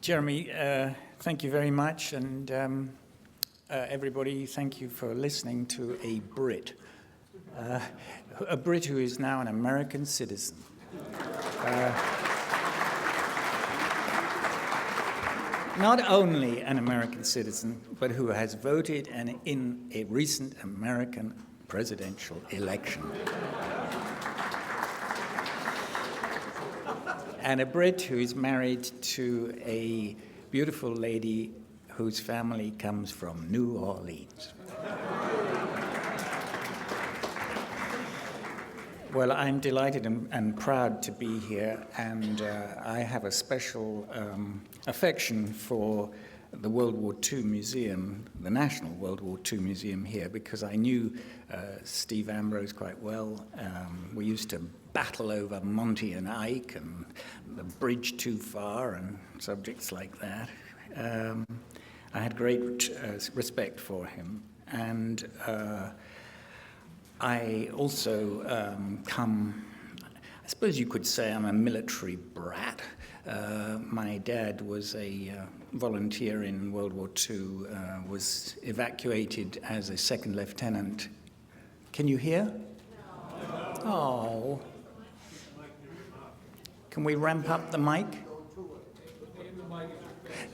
Jeremy, thank you very much, and everybody, thank you for listening to a Brit who is now an American citizen. Not only an American citizen, but who has voted in a recent American presidential election. And a Brit who is married to a beautiful lady whose family comes from New Orleans. Well, I'm delighted and proud to be here, and I have a special affection for the World War II Museum, the National World War II Museum here, because I knew Steve Ambrose quite well. We used to battle over Monty and Ike and the bridge too far and subjects like that. I had great respect for him, and I also I suppose you could say I'm a military brat. My dad was a volunteer in World War II, was evacuated as a second lieutenant. Can you hear? No. Oh. Can we ramp up the mic?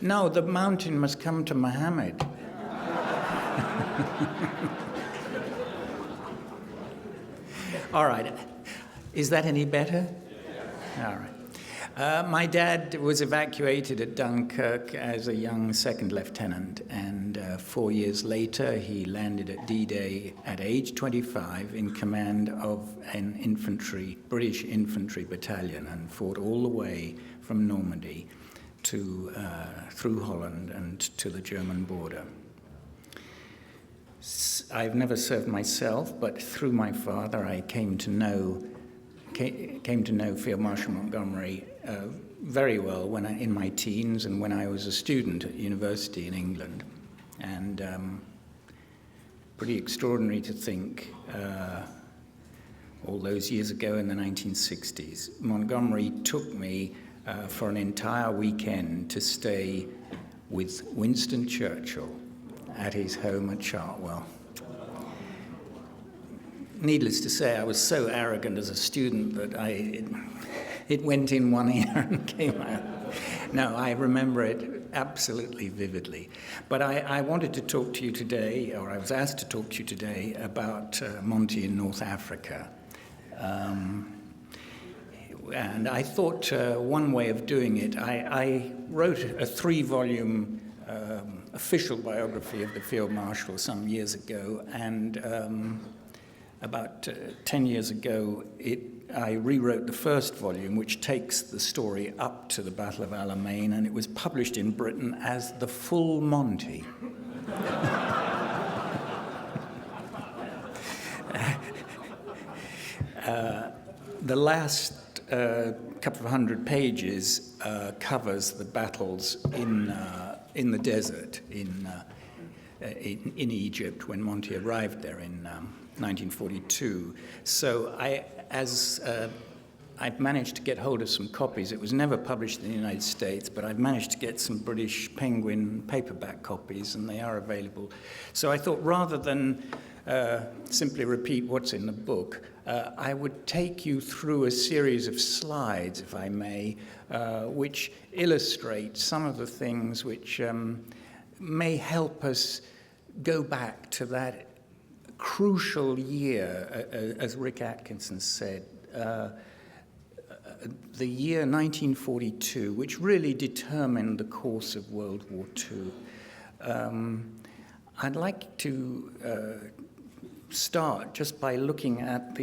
No, the mountain must come to Muhammad. All right. Is that any better? All right. My dad was evacuated at Dunkirk as a young second lieutenant, and 4 years later he landed at D-Day at age 25 in command of an British infantry battalion, and fought all the way from Normandy to through Holland and to the German border. I've never served myself, but through my father I came to know Field Marshal Montgomery very well in my teens and when I was a student at university in England. And pretty extraordinary to think all those years ago in the 1960s, Montgomery took me for an entire weekend to stay with Winston Churchill at his home at Chartwell. Needless to say, I was so arrogant as a student that it went in one ear and came out. No, I remember it absolutely vividly. But I wanted to talk to you today, or I was asked to talk to you today, about Monty in North Africa. And I thought one way of doing it, I wrote a 3-volume official biography of the Field Marshal some years ago, and about 10 years ago, I rewrote the first volume, which takes the story up to the Battle of Alamein, and it was published in Britain as The Full Monty. The last couple of hundred pages covers the battles in the desert in Egypt when Monty arrived there in 1942. So I've managed to get hold of some copies. It was never published in the United States, but I've managed to get some British Penguin paperback copies, and they are available. So I thought rather than simply repeat what's in the book, I would take you through a series of slides, if I may, which illustrate some of the things which may help us go back to that crucial year, as Rick Atkinson said, the year 1942, which really determined the course of World War II. I'd like to start just by looking at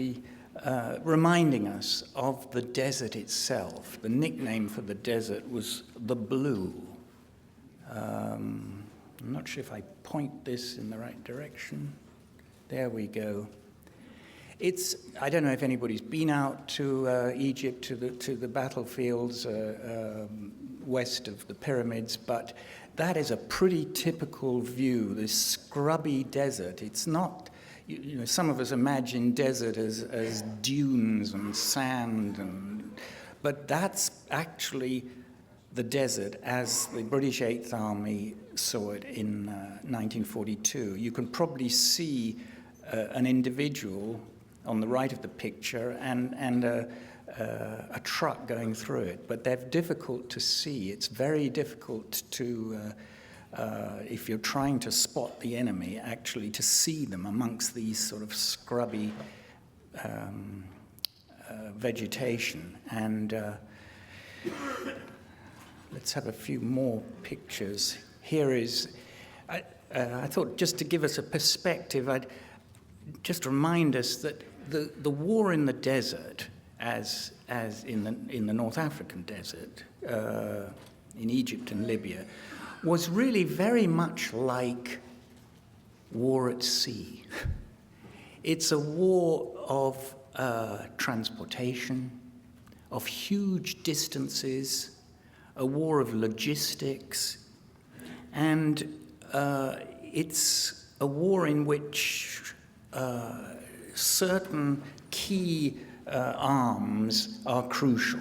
reminding us of the desert itself. The nickname for the desert was the Blue. I'm not sure if I point this in the right direction. There we go. I don't know if anybody's been out to Egypt, to the battlefields west of the pyramids, but that is a pretty typical view, this scrubby desert. It's not, some of us imagine desert as dunes and sand, but that's actually the desert as the British Eighth Army saw it in 1942. You can probably see an individual on the right of the picture and a truck going through it, but they're difficult to see. It's very difficult to, if you're trying to spot the enemy, actually to see them amongst these sort of scrubby vegetation. And let's have a few more pictures. Here is, I thought just to give us a perspective, I'd just remind us that the war in the desert, as in the North African desert, in Egypt and Libya, was really very much like war at sea. It's a war of transportation, of huge distances, a war of logistics, and it's a war in which certain key arms are crucial.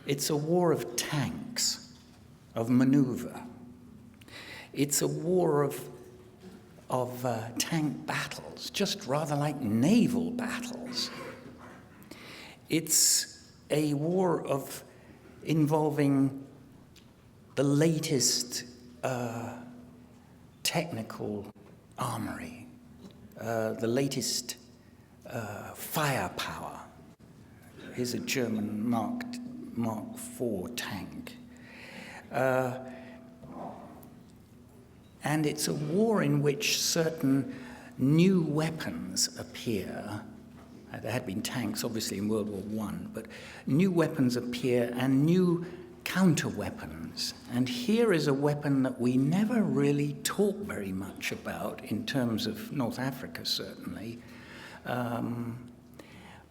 It's a war of tanks, of maneuver. It's a war of tank battles, just rather like naval battles. It's a war of involving the latest technical armory, the latest firepower. Here's a German Mark IV tank. And it's a war in which certain new weapons appear. There had been tanks, obviously, in World War I, but new weapons appear and new counter-weapons. And here is a weapon that we never really talk very much about in terms of North Africa, certainly.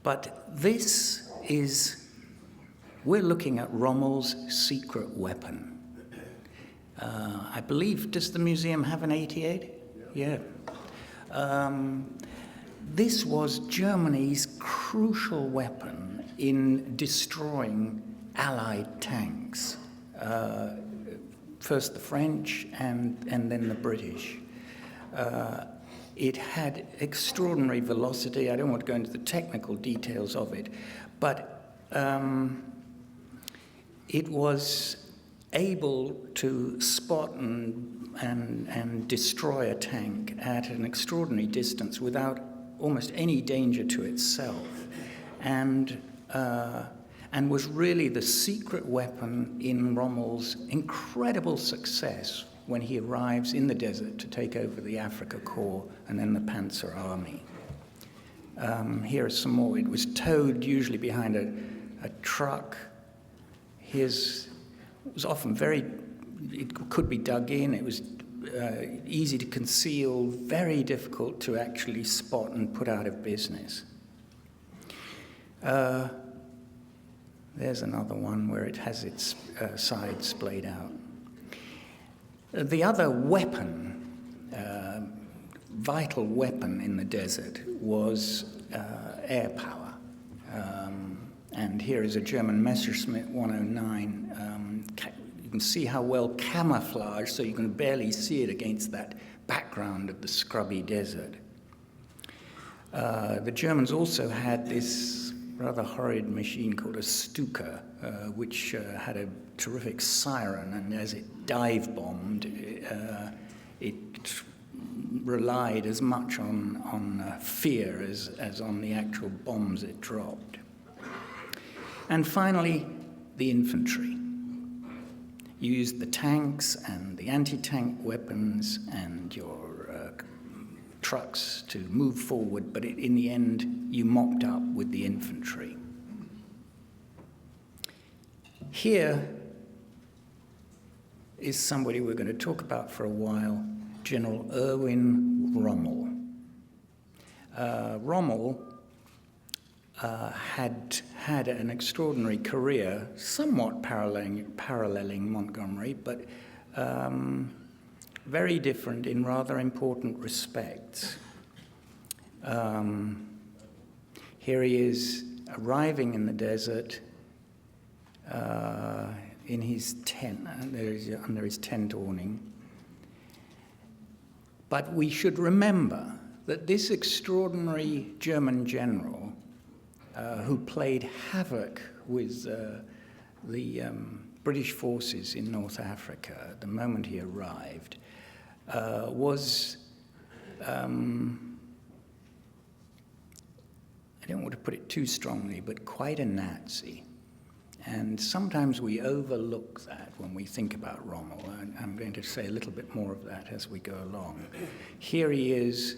But this is, we're looking at Rommel's secret weapon. I believe, does the museum have an 88? Yeah. This was Germany's crucial weapon in destroying Allied tanks. First the French and then the British. It had extraordinary velocity. I don't want to go into the technical details of it, but it was able to spot and destroy a tank at an extraordinary distance without almost any danger to itself, and was really the secret weapon in Rommel's incredible success when he arrives in the desert to take over the Afrika Korps and then the Panzer Army. Here are some more. It was towed usually behind a truck. It was often it could be dug in. It was easy to conceal, very difficult to actually spot and put out of business. There's another one where it has its sides splayed out. The other weapon, vital weapon in the desert, was air power. And here is a German Messerschmitt 109. You can see how well camouflaged, so you can barely see it against that background of the scrubby desert. The Germans also had this rather horrid machine called a Stuka, which had a terrific siren, and as it dive-bombed, it relied as much on fear as on the actual bombs it dropped. And finally, the infantry. You used the tanks and the anti-tank weapons and your trucks to move forward, but in the end, you mopped up with the infantry. Here is somebody we're going to talk about for a while, General Erwin Rommel. Rommel had an extraordinary career, somewhat paralleling Montgomery, but very different in rather important respects. Here he is arriving in the desert in his tent, under his tent awning. But we should remember that this extraordinary German general, who played havoc with the British forces in North Africa the moment he arrived, was, I don't want to put it too strongly, but quite a Nazi. And sometimes we overlook that when we think about Rommel. And I'm going to say a little bit more of that as we go along. Here he is.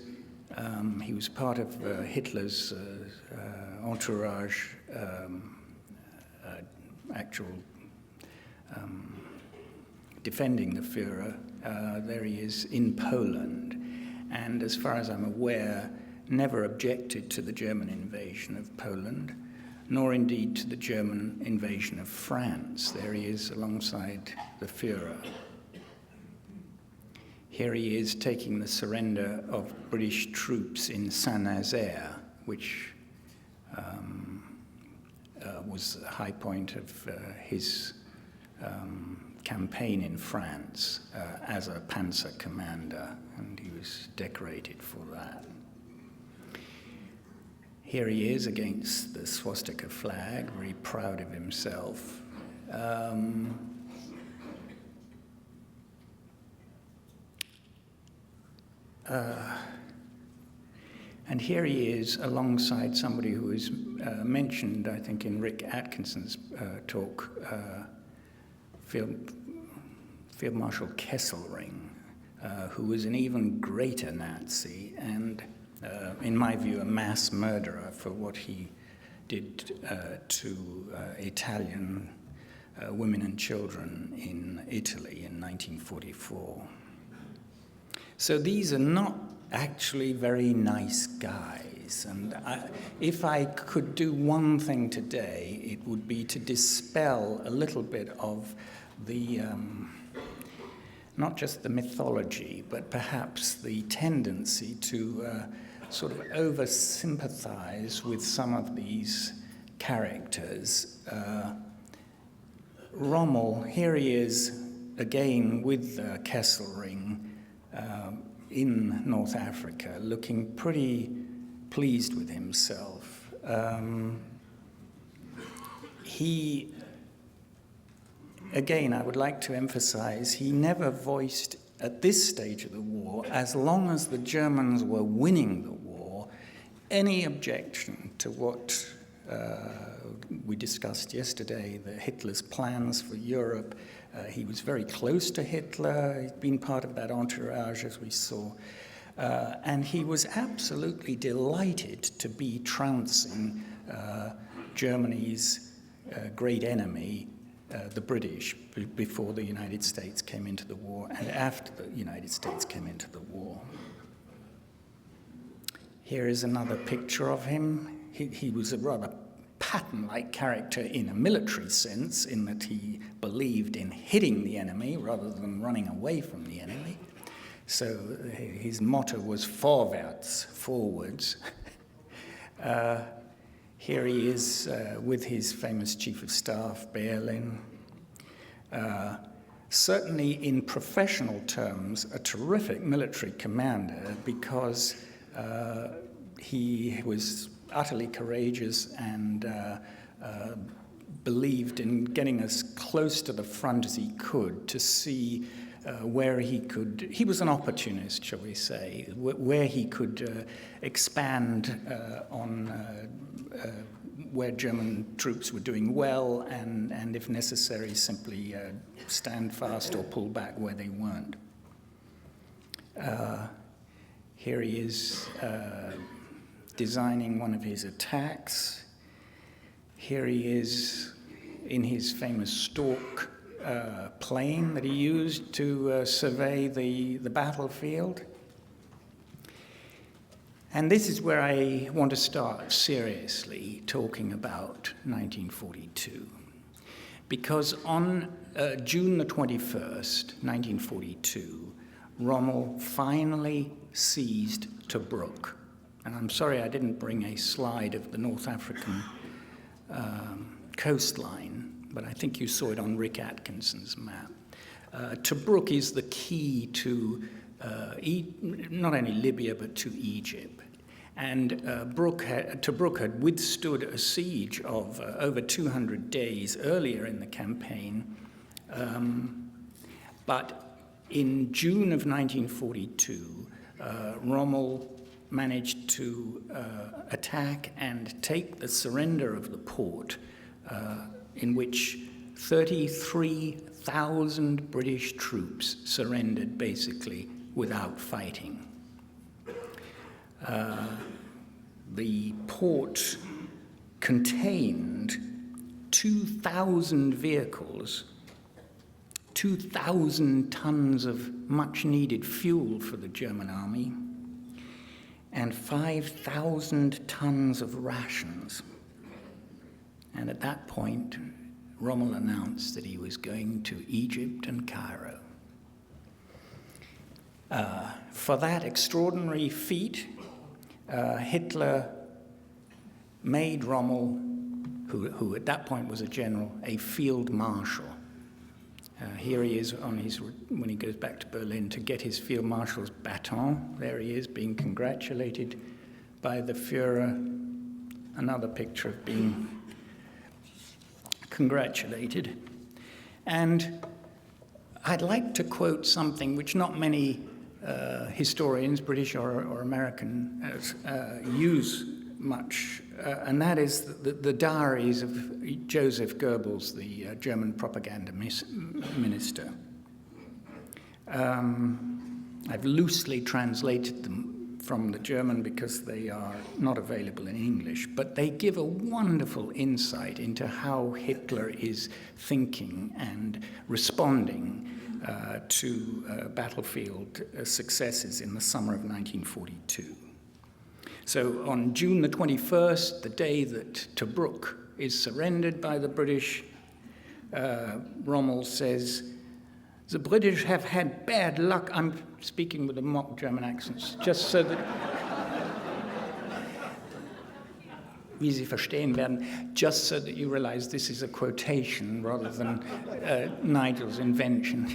He was part of Hitler's entourage, actual defending the Führer. There he is in Poland. And as far as I'm aware, never objected to the German invasion of Poland, nor indeed to the German invasion of France. There he is alongside the Führer. Here he is taking the surrender of British troops in Saint-Nazaire, which was the high point of his campaign in France as a panzer commander, and he was decorated for that. Here he is against the swastika flag, very proud of himself. And here he is alongside somebody who is mentioned, I think, in Rick Atkinson's talk, Field Marshal Kesselring, who was an even greater Nazi and, in my view, a mass murderer for what he did to Italian women and children in Italy in 1944. So these are not actually very nice guys. And if I could do one thing today, it would be to dispel a little bit of the, not just the mythology, but perhaps the tendency to sort of over-sympathize with some of these characters. Rommel, here he is again with Kesselring in North Africa, looking pretty pleased with himself. He, again, I would like to emphasize, he never voiced at this stage of the war, as long as the Germans were winning the war, any objection to what we discussed yesterday, Hitler's plans for Europe. He was very close to Hitler. He'd been part of that entourage, as we saw. And he was absolutely delighted to be trouncing Germany's great enemy, the British, before the United States came into the war and after the United States came into the war. Here is another picture of him. He was a rather Patton-like character in a military sense, in that he believed in hitting the enemy rather than running away from the enemy. So his motto was vorwärts, forwards. Here he is with his famous chief of staff, Berlin. Certainly in professional terms, a terrific military commander, because he was utterly courageous and believed in getting as close to the front as he could to see where he could, he was an opportunist, shall we say, where he could expand on where German troops were doing well and if necessary, simply stand fast or pull back where they weren't. Here he is designing one of his attacks. Here he is in his famous Stork plane that he used to survey the battlefield. And this is where I want to start seriously talking about 1942. Because on June the 21st, 1942, Rommel finally seized Tobruk. And I'm sorry I didn't bring a slide of the North African coastline, but I think you saw it on Rick Atkinson's map. Tobruk is the key to not only Libya, but to Egypt. And Tobruk had withstood a siege of over 200 days earlier in the campaign. But in June of 1942, Rommel managed to attack and take the surrender of the port, in which 33,000 British troops surrendered basically without fighting. The port contained 2,000 vehicles, 2,000 tons of much-needed fuel for the German army, and 5,000 tons of rations. And at that point, Rommel announced that he was going to Egypt and Cairo. For that extraordinary feat, Hitler made Rommel, who at that point was a general, a field marshal. Here he is on when he goes back to Berlin to get his field marshal's baton. There he is being congratulated by the Führer. Another picture of being congratulated. And I'd like to quote something which not many historians, British or American, use much, and that is the diaries of Joseph Goebbels, the German propaganda minister. I've loosely translated them from the German because they are not available in English, but they give a wonderful insight into how Hitler is thinking and responding to battlefield successes in the summer of 1942. So on June the 21st, the day that Tobruk is surrendered by the British, Rommel says, "The British have had bad luck." I'm speaking with a mock German accent, just so that, wie Sie verstehen werden, just so that you realize this is a quotation rather than Nigel's invention.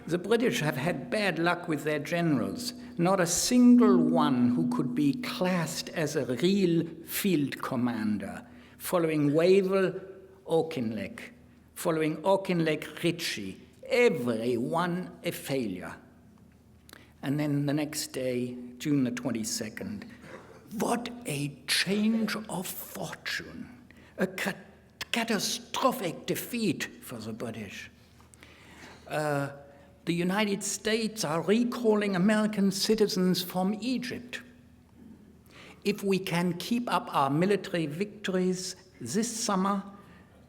"The British have had bad luck with their generals. Not a single one who could be classed as a real field commander, following Wavell, Auchinleck, following Auchinleck, Ritchie, every one a failure." And then the next day, June the 22nd, what a change of fortune, a catastrophic defeat for the British. The United States are recalling American citizens from Egypt. If we can keep up our military victories this summer,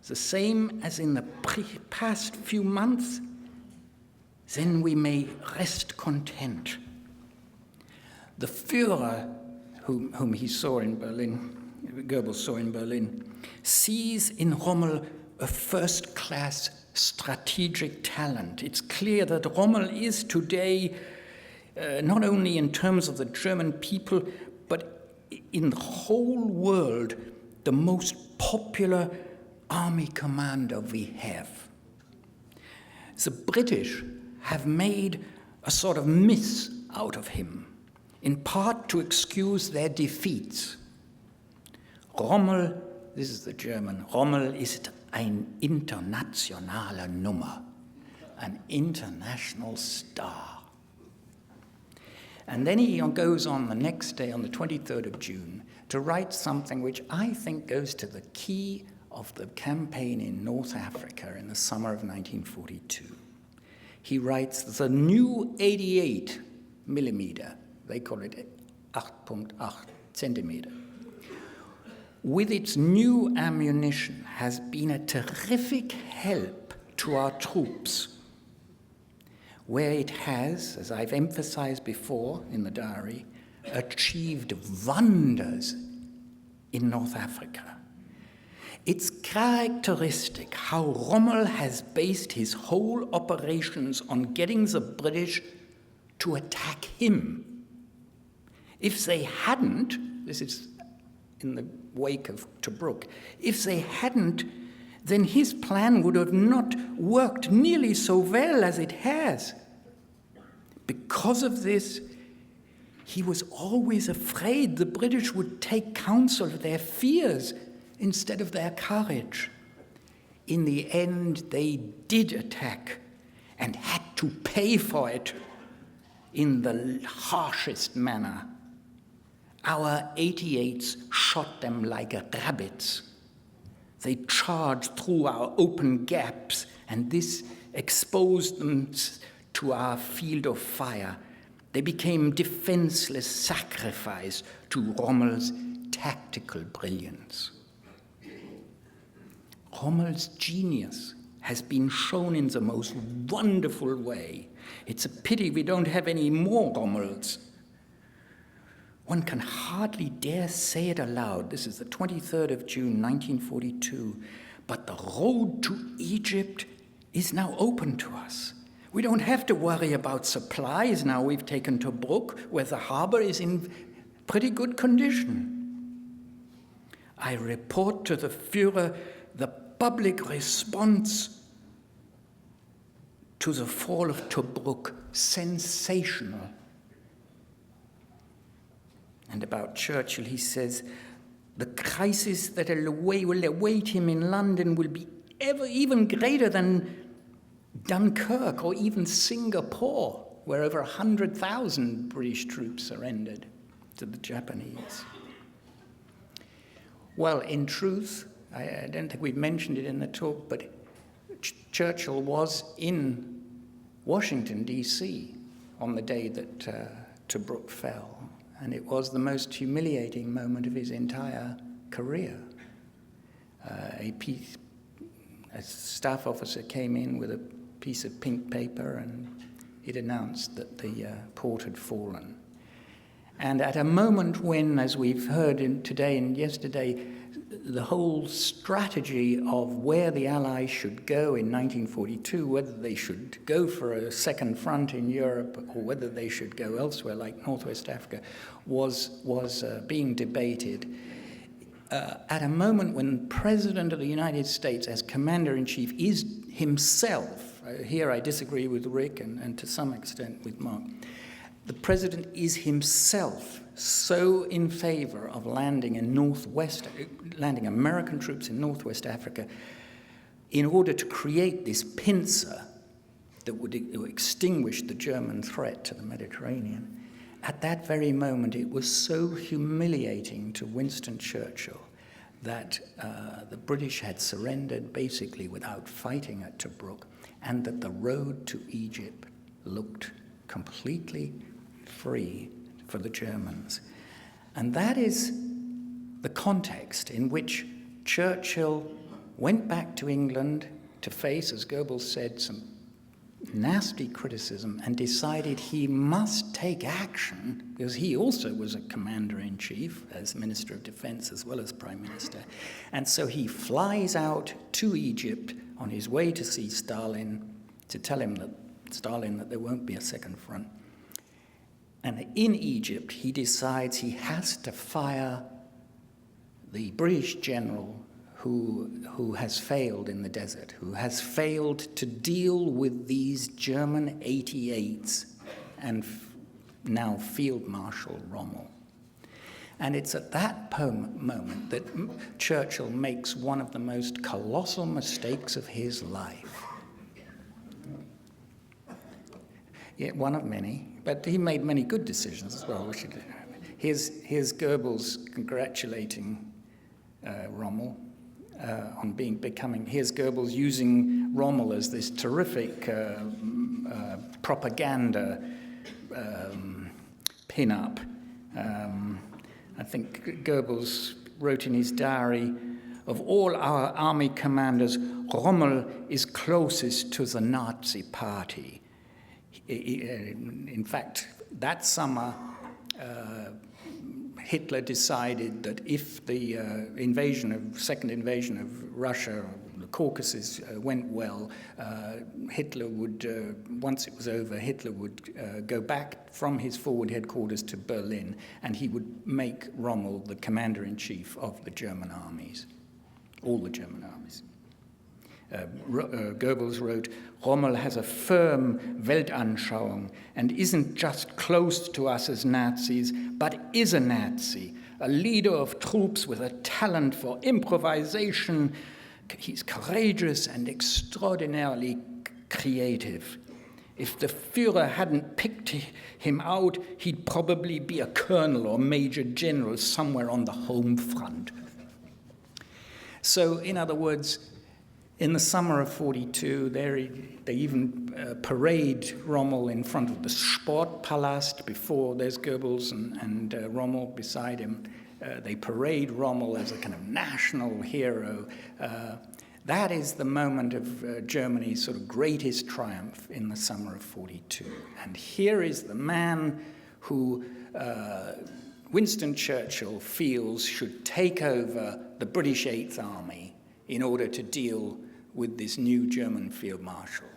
the same as in the past few months, then we may rest content. The Führer, whom he saw in Berlin, Goebbels saw in Berlin, sees in Rommel a first-class strategic talent. It's clear that Rommel is today, not only in terms of the German people, but in the whole world, the most popular army commander we have. The British have made a sort of myth out of him, in part to excuse their defeats. Rommel, this is the German, Rommel ist ein internationaler Nummer, an international star. And then he goes on the next day, on the 23rd of June, to write something which I think goes to the key of the campaign in North Africa in the summer of 1942. He writes, "The new 88 millimeter, they call it 8.8 centimeter, with its new ammunition has been a terrific help to our troops, where it has, as I've emphasized before in the diary, achieved wonders in North Africa. It's characteristic how Rommel has based his whole operations on getting the British to attack him. If they hadn't," this is in the wake of Tobruk, "if they hadn't then his plan would have not worked nearly so well as it has. Because of this, he was always afraid the British would take counsel of their fears instead of their courage. In the end, they did attack and had to pay for it in the harshest manner. Our 88s shot them like rabbits. They charged through our open gaps, and this exposed them to our field of fire. They became defenseless sacrifice to Rommel's tactical brilliance. Rommel's genius has been shown in the most wonderful way. It's a pity we don't have any more Rommels. One can hardly dare say it aloud. This is the 23rd of June, 1942. But the road to Egypt is now open to us. We don't have to worry about supplies now we've taken Tobruk, where the harbor is in pretty good condition. I report to the Führer the public response to the fall of Tobruk, sensational. And about Churchill, he says, the crisis that will await him in London will be even greater than Dunkirk or even Singapore, where over 100,000 British troops surrendered to the Japanese. Well, in truth, I don't think we've mentioned it in the talk, but Churchill was in Washington, D.C. on the day that Tobruk fell. And it was the most humiliating moment of his entire career. A staff officer came in with a piece of pink paper, and it announced that the port had fallen. And at a moment when, as we've heard today and yesterday, the whole strategy of where the Allies should go in 1942, whether they should go for a second front in Europe or whether they should go elsewhere like Northwest Africa, was being debated. At a moment when the President of the United States, as Commander-in-Chief, is himself, here I disagree with Rick and to some extent with Mark, the President is himself so in favor of landing American troops in Northwest Africa in order to create this pincer that would extinguish the German threat to the Mediterranean. At that very moment, it was so humiliating to Winston Churchill that the British had surrendered basically without fighting at Tobruk, and that the road to Egypt looked completely free for the Germans. And that is the context in which Churchill went back to England to face, as Goebbels said, some nasty criticism, and decided he must take action, because he also was a commander-in-chief as Minister of Defense as well as Prime Minister. And so he flies out to Egypt on his way to see Stalin to tell him that there won't be a second front. And in Egypt, he decides he has to fire the British general who has failed in the desert, who has failed to deal with these German 88s and now Field Marshal Rommel. And it's at that moment that Churchill makes one of the most colossal mistakes of his life. Yeah, one of many, but he made many good decisions as well. Here's Goebbels congratulating Rommel on becoming. Here's Goebbels using Rommel as this terrific propaganda pin-up. I think Goebbels wrote in his diary, "Of all our army commanders, Rommel is closest to the Nazi party." In fact, that summer, Hitler decided that if the second invasion of Russia, the Caucasus, went well, Hitler would, once it was over, Hitler would go back from his forward headquarters to Berlin, and he would make Rommel the commander-in-chief of the German armies, all the German armies. Goebbels wrote, Rommel has a firm Weltanschauung and isn't just close to us as Nazis, but is a Nazi, a leader of troops with a talent for improvisation. He's courageous and extraordinarily creative. If the Führer hadn't picked him out, he'd probably be a colonel or major general somewhere on the home front. So, in other words, in the summer of 42, they even parade Rommel in front of the Sportpalast before there's Goebbels and Rommel beside him. They parade Rommel as a kind of national hero. That is the moment of Germany's sort of greatest triumph in the summer of 42. And here is the man who Winston Churchill feels should take over the British Eighth Army in order to deal with this new German field marshal.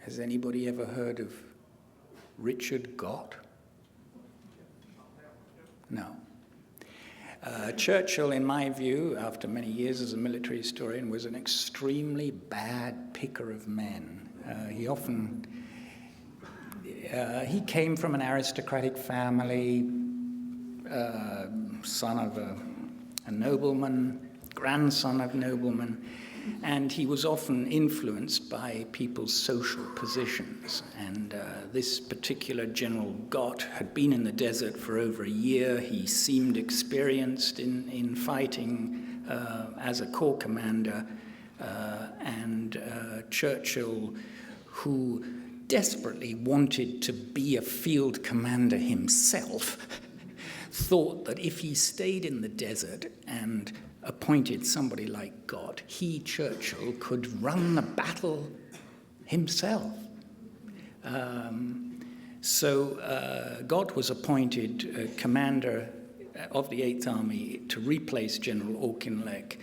Has anybody ever heard of Richard Gott? No. Churchill, in my view, after many years as a military historian, was an extremely bad picker of men. He came from an aristocratic family, son of a nobleman, grandson of noblemen, and he was often influenced by people's social positions. And this particular General Gott had been in the desert for over a year. He seemed experienced in fighting as a corps commander, and Churchill, who desperately wanted to be a field commander himself, thought that if he stayed in the desert and appointed somebody like Gott, he, Churchill, could run the battle himself. So Gott was appointed commander of the Eighth Army to replace General Auchinleck.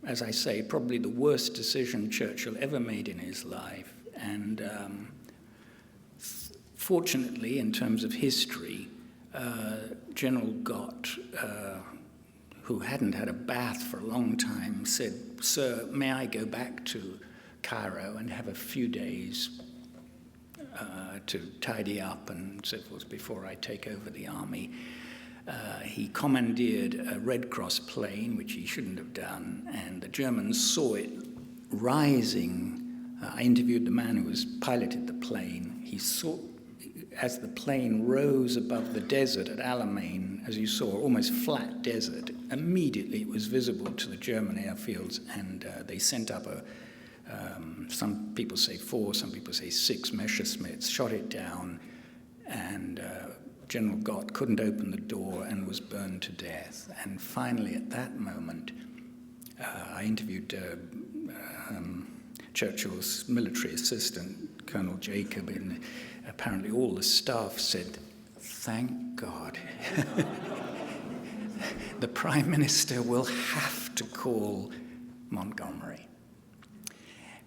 As I say, probably the worst decision Churchill ever made in his life. And fortunately, in terms of history, General Gott, who hadn't had a bath for a long time, said, "Sir, may I go back to Cairo and have a few days to tidy up and so forth before I take over the army?" He commandeered a Red Cross plane, which he shouldn't have done, and the Germans saw it rising. I interviewed the man who piloted the plane. He saw, as the plane rose above the desert at Alamein, as you saw, almost flat desert, immediately it was visible to the German airfields, and they sent up some people say 4, some people say 6 Messerschmitts, shot it down, and General Gott couldn't open the door and was burned to death. And finally, at that moment, I interviewed Churchill's military assistant, Colonel Jacob, and apparently all the staff said, "Thank God." The Prime Minister will have to call Montgomery.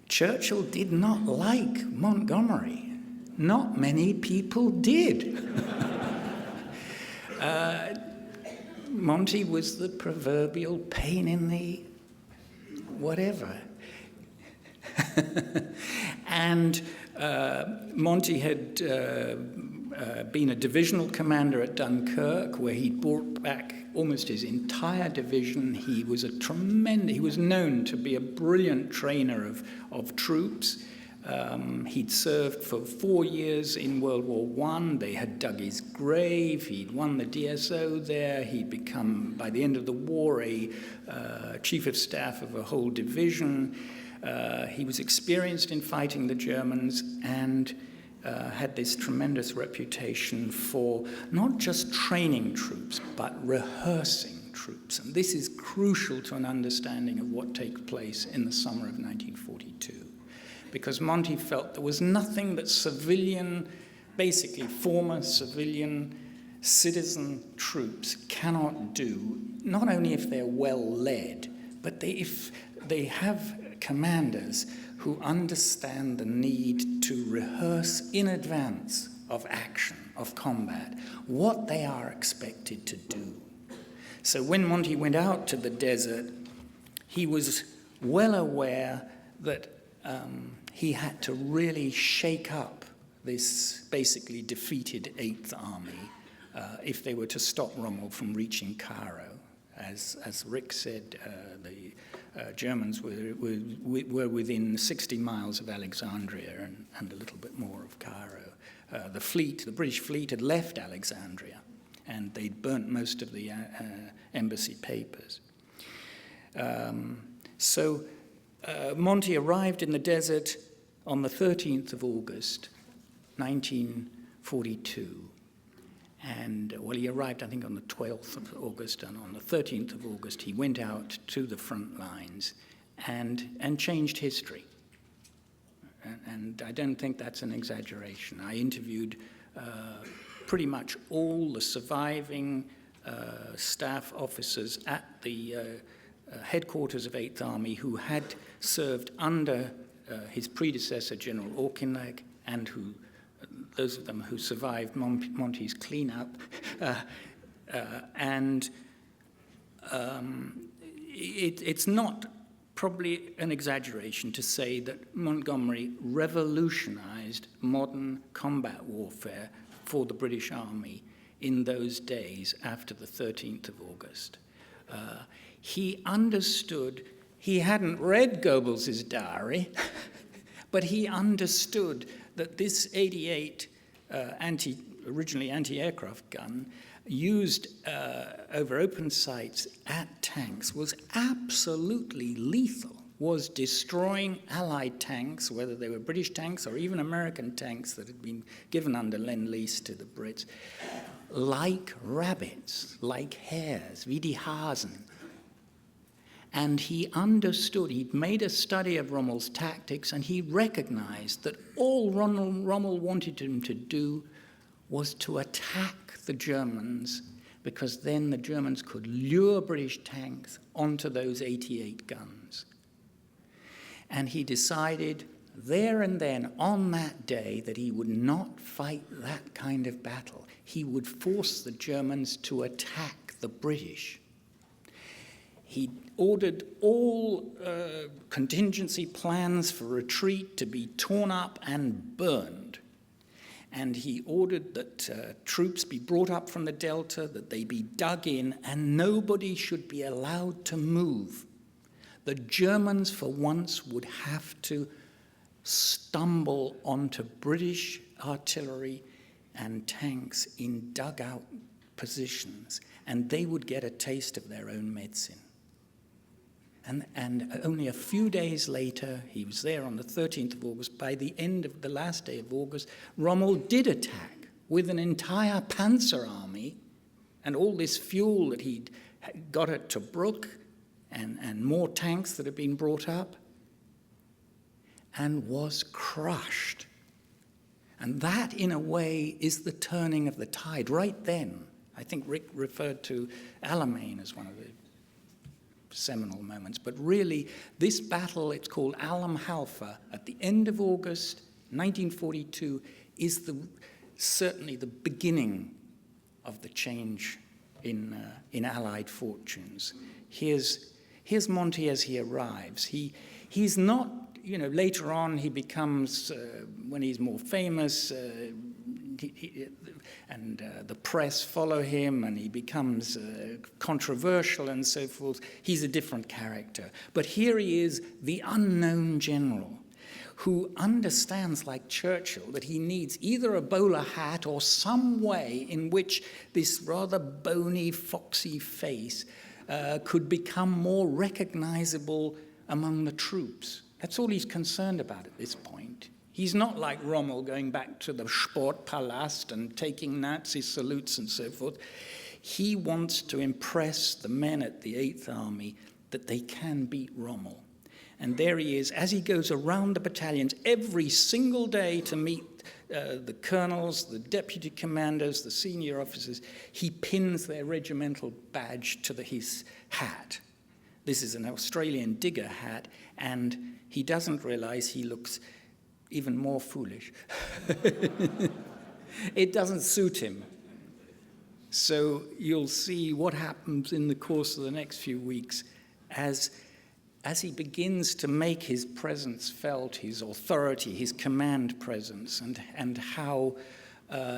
Churchill did not like Montgomery. Not many people did. Monty was the proverbial pain in the whatever. And Monty had been a divisional commander at Dunkirk, where he'd brought back almost his entire division. He was he was known to be a brilliant trainer of troops. He'd served for 4 years in World War I. They had dug his grave. He'd won the DSO there. He'd become, by the end of the war, a chief of staff of a whole division. He was experienced in fighting the Germans and had this tremendous reputation for not just training troops, but rehearsing troops. And this is crucial to an understanding of what takes place in the summer of 1942. Because Monty felt there was nothing that civilian, basically former civilian citizen troops cannot do, not only if they're well led, but if they have commanders who understand the need to rehearse in advance of action, of combat, what they are expected to do. So when Monty went out to the desert, he was well aware that he had to really shake up this basically defeated Eighth Army if they were to stop Rommel from reaching Cairo. As Rick said, the Germans were within 60 miles of Alexandria and a little bit more of Cairo. The British fleet had left Alexandria, and they'd burnt most of the embassy papers. So Monty arrived in the desert on the 13th of August, 1942. And, well, he arrived, I think, on the 12th of August, and on the 13th of August, he went out to the front lines and changed history. And I don't think that's an exaggeration. I interviewed pretty much all the surviving staff officers at the headquarters of Eighth Army who had served under his predecessor, General Auchinleck, and those of them who survived Monty's cleanup. It's not probably an exaggeration to say that Montgomery revolutionized modern combat warfare for the British Army in those days after the 13th of August. He understood, he hadn't read Goebbels' diary, but he understood that this 88 originally anti-aircraft gun used over open sights at tanks was absolutely lethal, was destroying Allied tanks, whether they were British tanks or even American tanks that had been given under Lend-Lease to the Brits, like rabbits, like hares, wie die Hasen. And he understood, he'd made a study of Rommel's tactics, and he recognized that all Rommel wanted him to do was to attack the Germans, because then the Germans could lure British tanks onto those 88 guns. And he decided there and then, on that day, that he would not fight that kind of battle. He would force the Germans to attack the British. He ordered all contingency plans for retreat to be torn up and burned. And he ordered that troops be brought up from the Delta, that they be dug in, and nobody should be allowed to move. The Germans, for once, would have to stumble onto British artillery and tanks in dugout positions, and they would get a taste of their own medicine. And only a few days later, he was there on the 13th of August, by the end of the last day of August, Rommel did attack with an entire panzer army and all this fuel that he'd got at Tobruk and more tanks that had been brought up, and was crushed. And that, in a way, is the turning of the tide. Right then, I think Rick referred to Alamein as one of the seminal moments, but really this battle, it's called Alam Halfa, at the end of August 1942, is certainly the beginning of the change in Allied fortunes. Here's Monty as he arrives. He's not, later on he becomes, when he's more famous, the press follow him, and he becomes controversial and so forth. He's a different character. But here he is, the unknown general, who understands, like Churchill, that he needs either a bowler hat or some way in which this rather bony, foxy face could become more recognizable among the troops. That's all he's concerned about at this point. He's not like Rommel going back to the Sportpalast and taking Nazi salutes and so forth. He wants to impress the men at the Eighth Army that they can beat Rommel. And there he is, as he goes around the battalions every single day to meet the colonels, the deputy commanders, the senior officers. He pins their regimental badge to his hat. This is an Australian digger hat, and he doesn't realize he looks even more foolish. It doesn't suit him. So you'll see what happens in the course of the next few weeks as as he begins to make his presence felt, his authority, his command presence, and how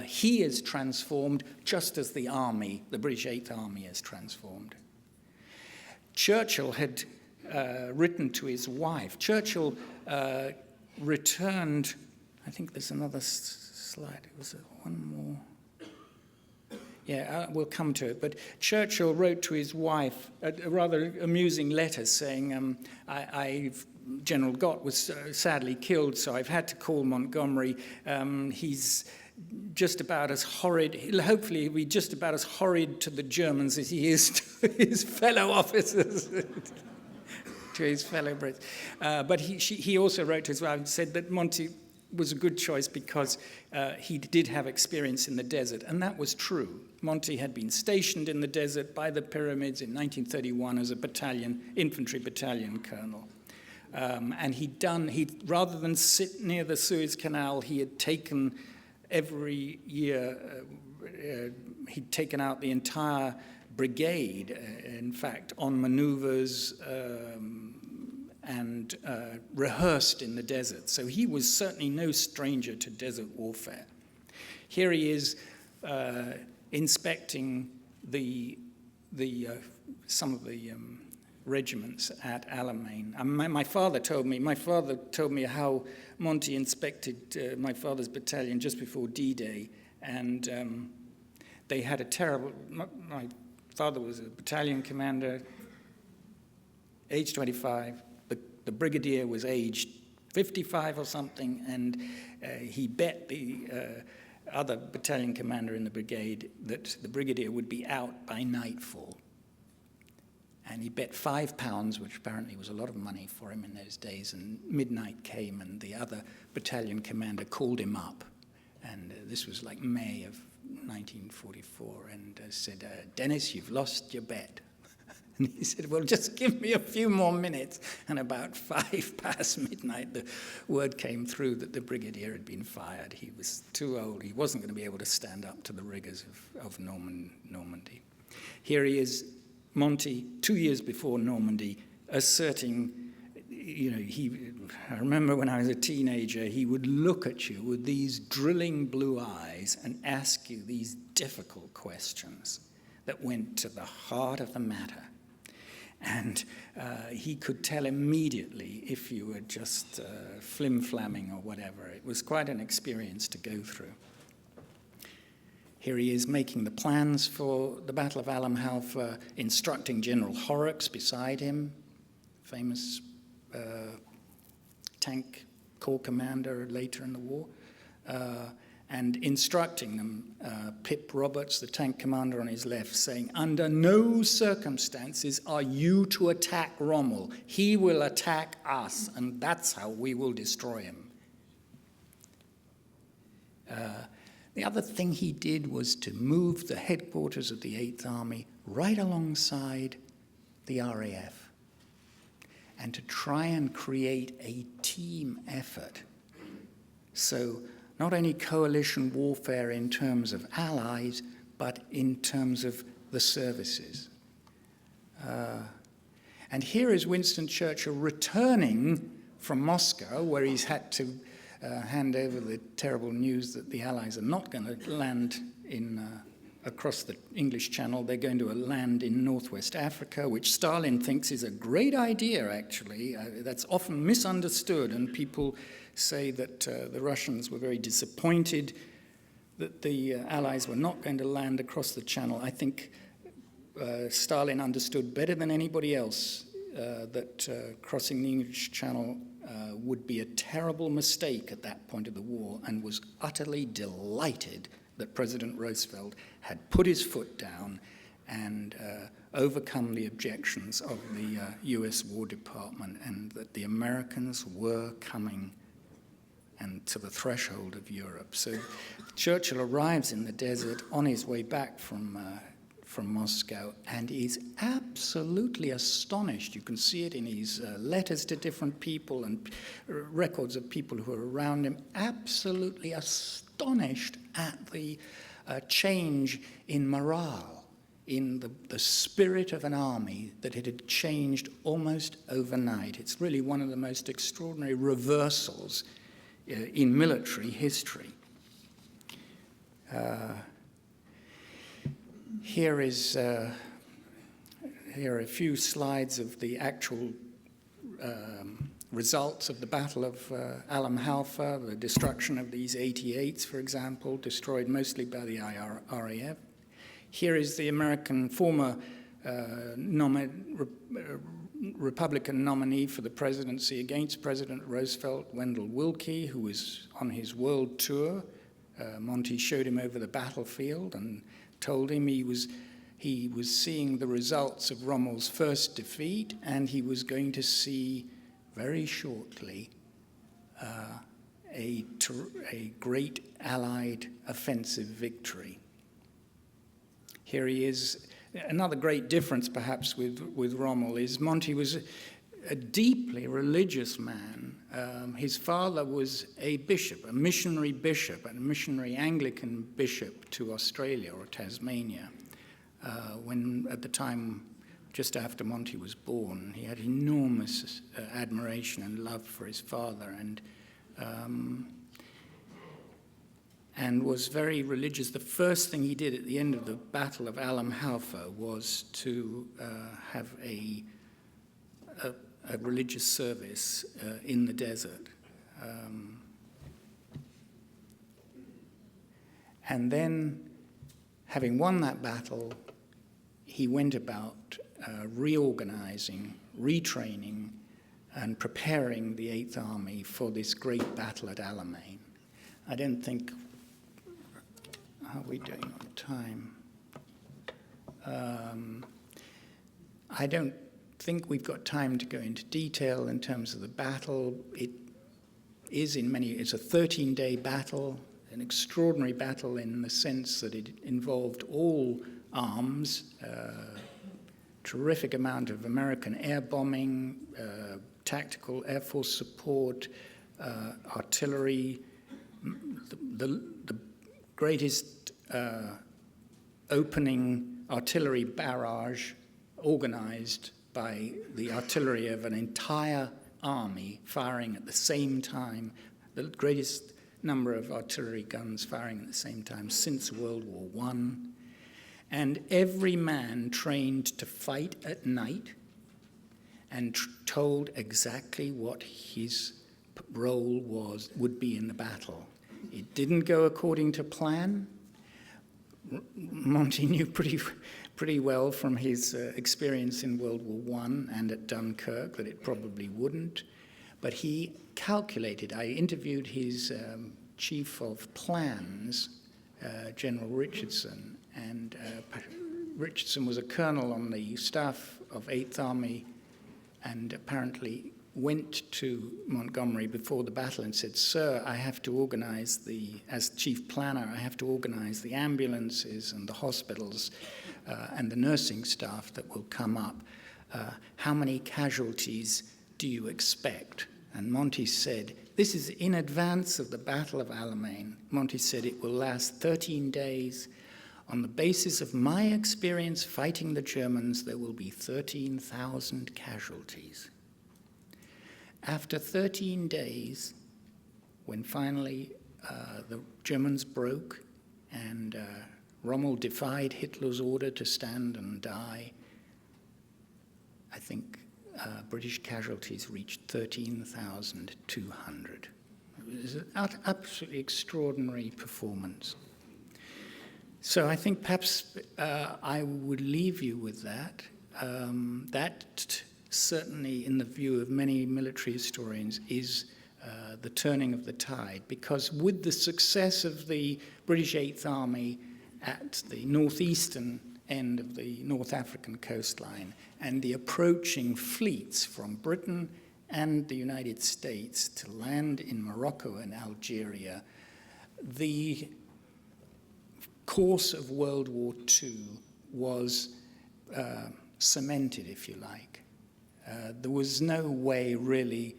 he is transformed just as the army, the British Eighth Army, is transformed. Churchill had written to his wife. Churchill returned, I think there's another slide, was it one more? Yeah, we'll come to it. But Churchill wrote to his wife a rather amusing letter saying, General Gott was sadly killed, so I've had to call Montgomery. He's just about as horrid, hopefully he'll be just about as horrid to the Germans as he is to his fellow officers, to his fellow Brits. But he also wrote to his wife and said that Monty was a good choice because he did have experience in the desert, and that was true. Monty had been stationed in the desert by the pyramids in 1931 as a infantry battalion colonel. And rather than sit near the Suez Canal, he had taken every year, he'd taken out the entire brigade, in fact, on maneuvers and rehearsed in the desert. So he was certainly no stranger to desert warfare. Here he is inspecting some of the regiments at Alamein. My father told me how Monty inspected my father's battalion just before D-Day, and they had a terrible. My father was a battalion commander, age 25. The brigadier was aged 55 or something, and he bet the other battalion commander in the brigade that the brigadier would be out by nightfall. And he bet £5, which apparently was a lot of money for him in those days, and midnight came, and the other battalion commander called him up. And this was like May of 1944, and said, Dennis, you've lost your bet. And he said, well, just give me a few more minutes. And about 5 past midnight, the word came through that the brigadier had been fired. He was too old. He wasn't going to be able to stand up to the rigors of Normandy. Here he is, Monty, 2 years before Normandy, asserting, I remember when I was a teenager, he would look at you with these drilling blue eyes and ask you these difficult questions that went to the heart of the matter. And he could tell immediately if you were just flim-flamming or whatever. It was quite an experience to go through. Here he is making the plans for the Battle of Alam Halfa, instructing General Horrocks beside him, famous tank corps commander later in the war, and instructing them, Pip Roberts, the tank commander on his left, saying, under no circumstances are you to attack Rommel. He will attack us, and that's how we will destroy him. The other thing he did was to move the headquarters of the Eighth Army right alongside the RAF and to try and create a team effort. So not only coalition warfare in terms of allies, but in terms of the services. And here is Winston Churchill returning from Moscow, where he's had to hand over the terrible news that the Allies are not going to land across the English Channel. They're going to land in northwest Africa, which Stalin thinks is a great idea, actually. That's often misunderstood, and people say that the Russians were very disappointed that the Allies were not going to land across the Channel. I think Stalin understood better than anybody else that crossing the English Channel would be a terrible mistake at that point of the war, and was utterly delighted that President Roosevelt had put his foot down and overcome the objections of the US War Department, and that the Americans were coming and to the threshold of Europe. So Churchill arrives in the desert on his way back from Moscow and is absolutely astonished. You can see it in his letters to different people and records of people who are around him, absolutely astonished at the change in morale in the spirit of an army that it had changed almost overnight. It's really one of the most extraordinary reversals in military history. Here are a few slides of the actual results of the Battle of Alam Halfa, the destruction of these 88s, for example, destroyed mostly by the RAF. Here is the American former Republican nominee for the presidency against President Roosevelt, Wendell Willkie, who was on his world tour. Monty showed him over the battlefield and told him he was seeing the results of Rommel's first defeat, and he was going to see very shortly a great Allied offensive victory. Here he is. Another great difference, perhaps, with Rommel is Monty was a deeply religious man. His father was a bishop, a missionary Anglican bishop to Australia or Tasmania. When at the time, just after Monty was born, he had enormous admiration and love for his father, and was very religious. The first thing he did at the end of the Battle of Alam Halfa was to have a religious service in the desert. And then, having won that battle, he went about reorganizing, retraining, and preparing the Eighth Army for this great battle at Alamein. I don't think... How are we doing on time? I don't think we've got time to go into detail in terms of the battle. It's a 13-day battle, an extraordinary battle in the sense that it involved all arms, terrific amount of American air bombing, tactical Air Force support, artillery, the greatest opening artillery barrage organized by the artillery of an entire army firing at the same time, the greatest number of artillery guns firing at the same time since World War I. And every man trained to fight at night and told exactly what his role would be in the battle. It didn't go according to plan. Monty knew pretty well from his experience in World War I and at Dunkirk that it probably wouldn't. But he calculated. I interviewed his chief of plans, General Richardson, and Richardson was a colonel on the staff of 8th Army and apparently went to Montgomery before the battle and said, "Sir, I have to organize as chief planner, I have to organize the ambulances and the hospitals and the nursing staff that will come up. How many casualties do you expect?" And Monty said, this is in advance of the Battle of Alamein. Monty said, "It will last 13 days. On the basis of my experience fighting the Germans, there will be 13,000 casualties." After 13 days, when finally the Germans broke and Rommel defied Hitler's order to stand and die, I think British casualties reached 13,200. It was an absolutely extraordinary performance. So I think perhaps I would leave you with that. That certainly, in the view of many military historians, is the turning of the tide, because with the success of the British 8th Army at the northeastern end of the North African coastline and the approaching fleets from Britain and the United States to land in Morocco and Algeria, the course of World War II was cemented, if you like. There was no way, really,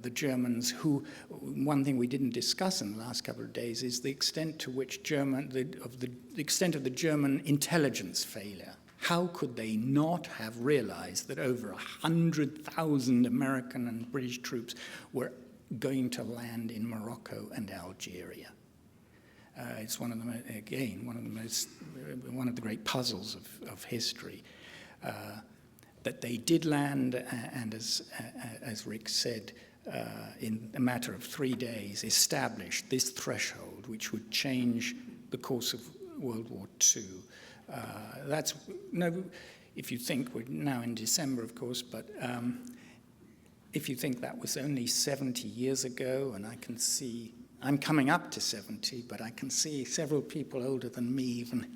the Germans, who, one thing we didn't discuss in the last couple of days is the extent to which the extent of the German intelligence failure. How could they not have realized that over 100,000 American and British troops were going to land in Morocco and Algeria? It's one of the great puzzles of history. That they did land, and as Rick said, in a matter of 3 days, established this threshold, which would change the course of World War II. If you think, we're now in December, of course, but if you think that was only 70 years ago, and I can see, I'm coming up to 70, but I can see several people older than me even.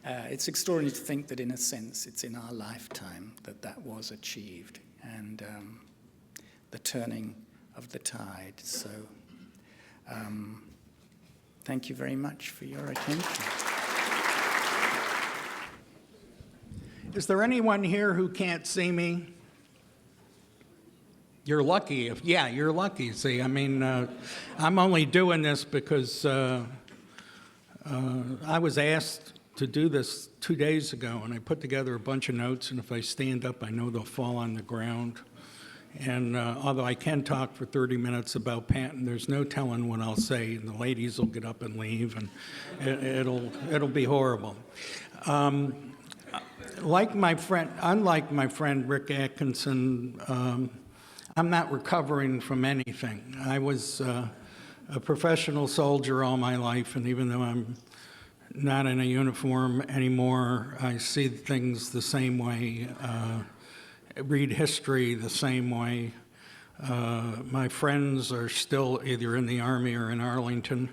It's extraordinary to think that, in a sense, it's in our lifetime that was achieved, and the turning of the tide. So thank you very much for your attention. Is there anyone here who can't see me? You're lucky. You're lucky. See, I mean, I'm only doing this because I was asked to do this 2 days ago, and I put together a bunch of notes, and if I stand up, I know they'll fall on the ground. And although I can talk for 30 minutes about Patton, there's no telling what I'll say, and the ladies will get up and leave, and it'll be horrible. Unlike my friend Rick Atkinson, I'm not recovering from anything. I was a professional soldier all my life, and even though I'm not in a uniform anymore, I see things the same way, read history the same way. My friends are still either in the Army or in Arlington,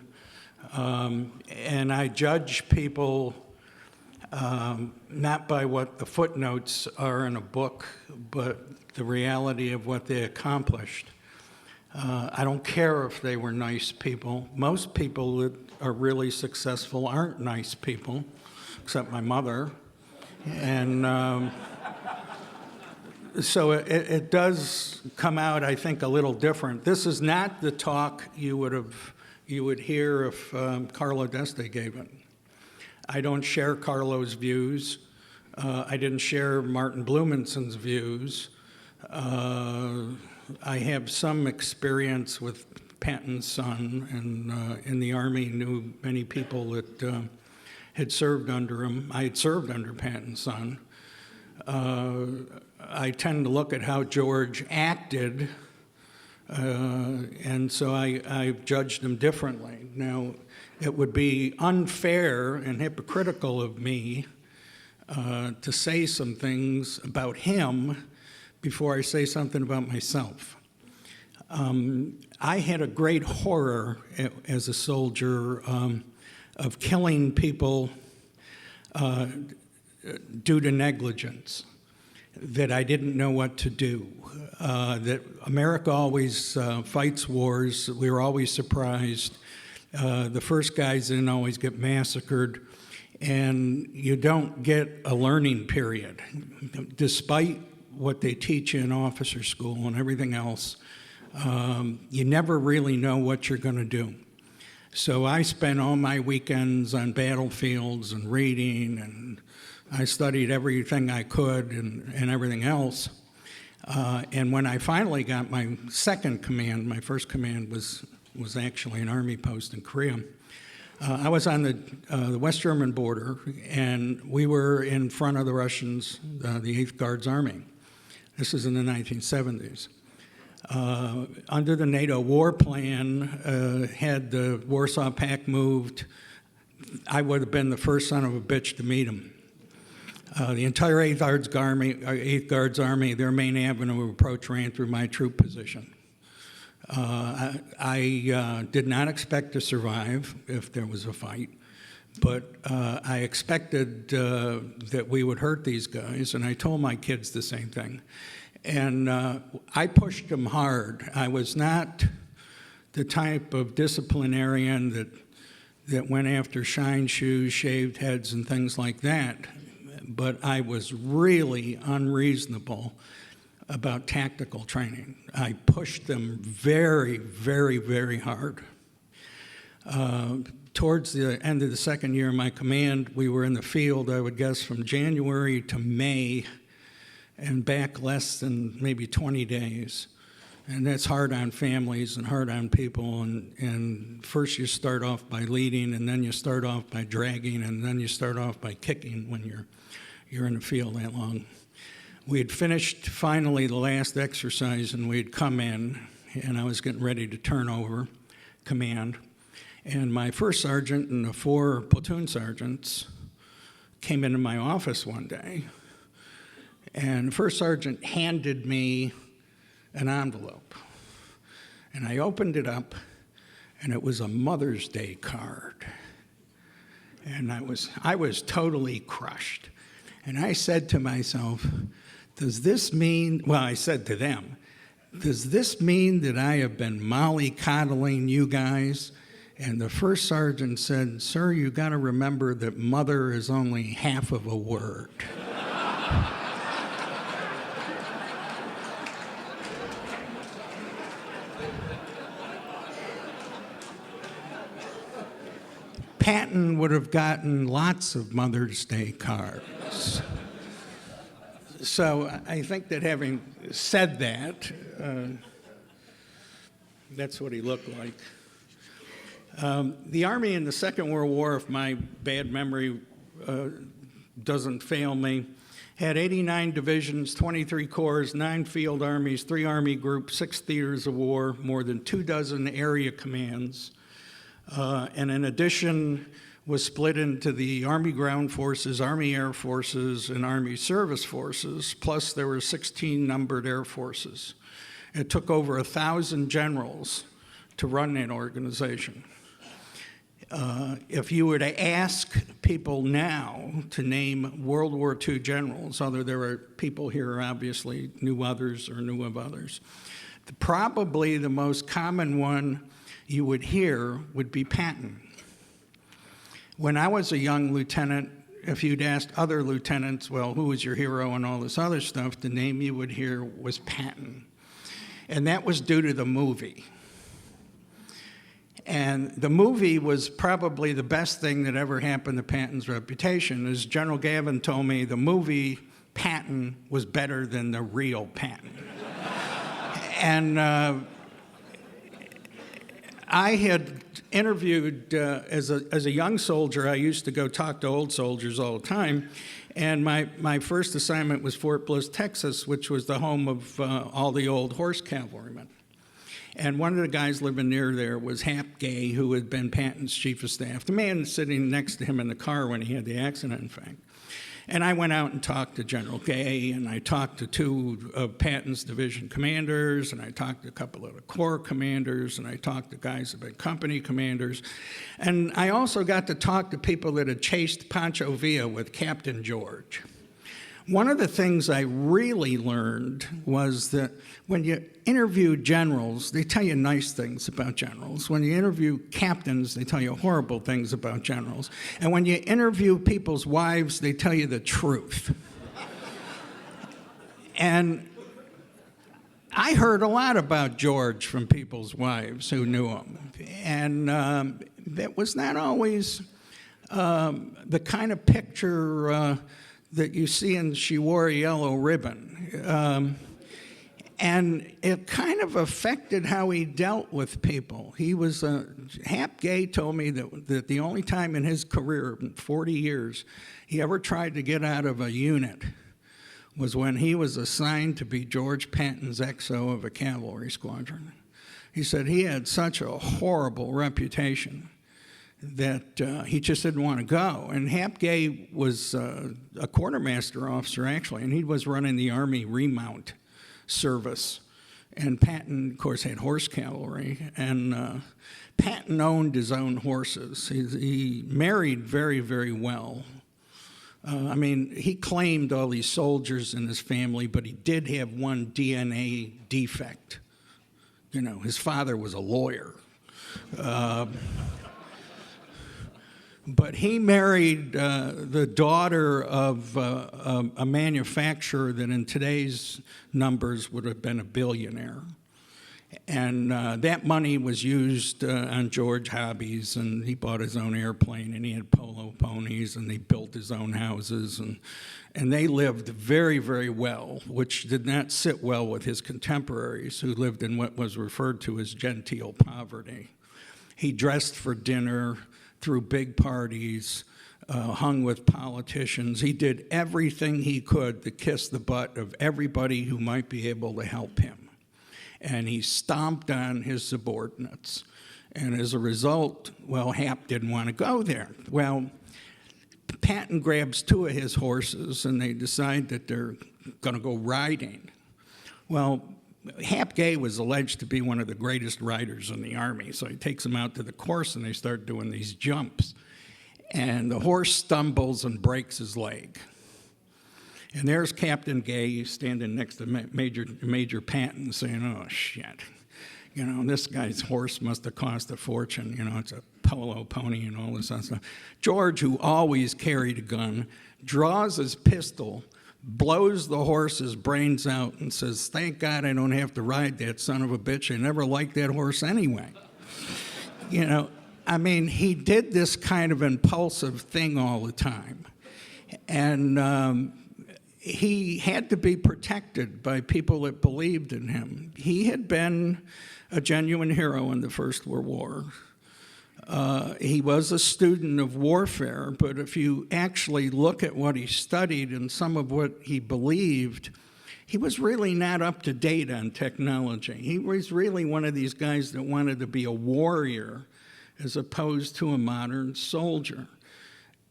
and I judge people not by what the footnotes are in a book, but the reality of what they accomplished. I don't care if they were nice people. Most people that are really successful aren't nice people, except my mother. And so it does come out, I think, a little different. This is not the talk you would hear if Carlo d'Este gave it. I don't share Carlo's views. I didn't share Martin Blumensen's views. I have some experience with Patton's son, and in the Army knew many people that had served under him. I had served under Patton's son. I tend to look at how George acted, and so I judged him differently. Now, it would be unfair and hypocritical of me to say some things about him before I say something about myself. I had a great horror as a soldier of killing people due to negligence, that I didn't know what to do, that America always fights wars. We were always surprised. The first guys didn't always get massacred, and you don't get a learning period. Despite what they teach you in officer school and everything else, you never really know what you're going to do. So I spent all my weekends on battlefields and reading, and I studied everything I could and everything else. And when I finally got my second command, my first command was actually an Army post in Korea. I was on the West German border, and we were in front of the Russians, the 8th Guards Army. This is in the 1970s. Under the NATO war plan, had the Warsaw Pact moved, I would have been the first son of a bitch to meet him. The entire 8th Guards Army, their main avenue of approach ran through my troop position. I did not expect to survive if there was a fight, but I expected that we would hurt these guys, and I told my kids the same thing. And I pushed them hard. I was not the type of disciplinarian that went after shine shoes, shaved heads, and things like that, but I was really unreasonable about tactical training. I pushed them very, very, very hard. Towards the end of the second year of my command, we were in the field, I would guess, from January to May, and back less than maybe 20 days. And that's hard on families and hard on people. And first you start off by leading, and then you start off by dragging, and then you start off by kicking when you're in the field that long. We had finished finally the last exercise, and we'd come in, and I was getting ready to turn over command. And my first sergeant and the 4 platoon sergeants came into my office one day, and the first sergeant handed me an envelope. And I opened it up, and it was a Mother's Day card. And I was totally crushed. And I said to myself, does this mean, well, I said to them, does this mean that I have been mollycoddling you guys? And the first sergeant said, sir, you got to remember that mother is only half of a word. Patton would have gotten lots of Mother's Day cards. So I think that having said that, that's what he looked like. The Army in the Second World War, if my bad memory doesn't fail me, had 89 divisions, 23 corps, 9 field armies, 3 army groups, 6 theaters of war, more than 24 area commands, and in addition was split into the Army Ground Forces, Army Air Forces, and Army Service Forces, plus there were 16 numbered air forces. It took over 1,000 generals to run that organization. If you were to ask people now to name World War II generals, although there are people here obviously knew others or knew of others, probably the most common one you would hear would be Patton. When I was a young lieutenant, if you'd asked other lieutenants, well, who was your hero and all this other stuff, the name you would hear was Patton. And that was due to the movie. And the movie was probably the best thing that ever happened to Patton's reputation. As General Gavin told me, the movie Patton was better than the real Patton. And I had interviewed, as a young soldier, I used to go talk to old soldiers all the time. And my first assignment was Fort Bliss, Texas, which was the home of all the old horse cavalrymen. And one of the guys living near there was Hap Gay, who had been Patton's chief of staff, the man sitting next to him in the car when he had the accident, in fact. And I went out and talked to General Gay, and I talked to 2 of Patton's division commanders, and I talked to a couple of the corps commanders, and I talked to guys who had been company commanders. And I also got to talk to people that had chased Pancho Villa with Captain George. One of the things I really learned was that when you interview generals, they tell you nice things about generals. When you interview captains, they tell you horrible things about generals. And when you interview people's wives, they tell you the truth. And I heard a lot about George from people's wives who knew him. And that was not always the kind of picture that you see in She Wore a Yellow Ribbon. And it kind of affected how he dealt with people. He was, Hap Gay told me that the only time in his career, in 40 years, he ever tried to get out of a unit was when he was assigned to be George Patton's XO of a cavalry squadron. He said he had such a horrible reputation that he just didn't want to go. And Hap Gay was a quartermaster officer, actually, and he was running the Army remount service. And Patton, of course, had horse cavalry, and Patton owned his own horses. He married very, very well. I mean, he claimed all these soldiers in his family, but he did have one DNA defect. You know, his father was a lawyer. But he married the daughter of a manufacturer that in today's numbers would have been a billionaire. And that money was used on George hobbies, and he bought his own airplane, and he had polo ponies, and he built his own houses, and they lived very, very well, which did not sit well with his contemporaries who lived in what was referred to as genteel poverty. He dressed for dinner, threw big parties, hung with politicians. He did everything he could to kiss the butt of everybody who might be able to help him. And he stomped on his subordinates. And as a result, well, Hap didn't want to go there. Well, Patton grabs two of his horses, and they decide that they're going to go riding. Well, Hap Gay was alleged to be one of the greatest riders in the Army, so he takes them out to the course, and they start doing these jumps. And the horse stumbles and breaks his leg. And there's Captain Gay standing next to Major Patton saying, oh, shit. You know, this guy's horse must have cost a fortune. You know, it's a polo pony and all this other stuff. George, who always carried a gun, draws his pistol, blows the horse's brains out, and says, thank God I don't have to ride that son of a bitch. I never liked that horse anyway. You know, I mean, he did this kind of impulsive thing all the time. And he had to be protected by people that believed in him. He had been a genuine hero in the First World War. He was a student of warfare, but if you actually look at what he studied and some of what he believed, he was really not up to date on technology. He was really one of these guys that wanted to be a warrior as opposed to a modern soldier.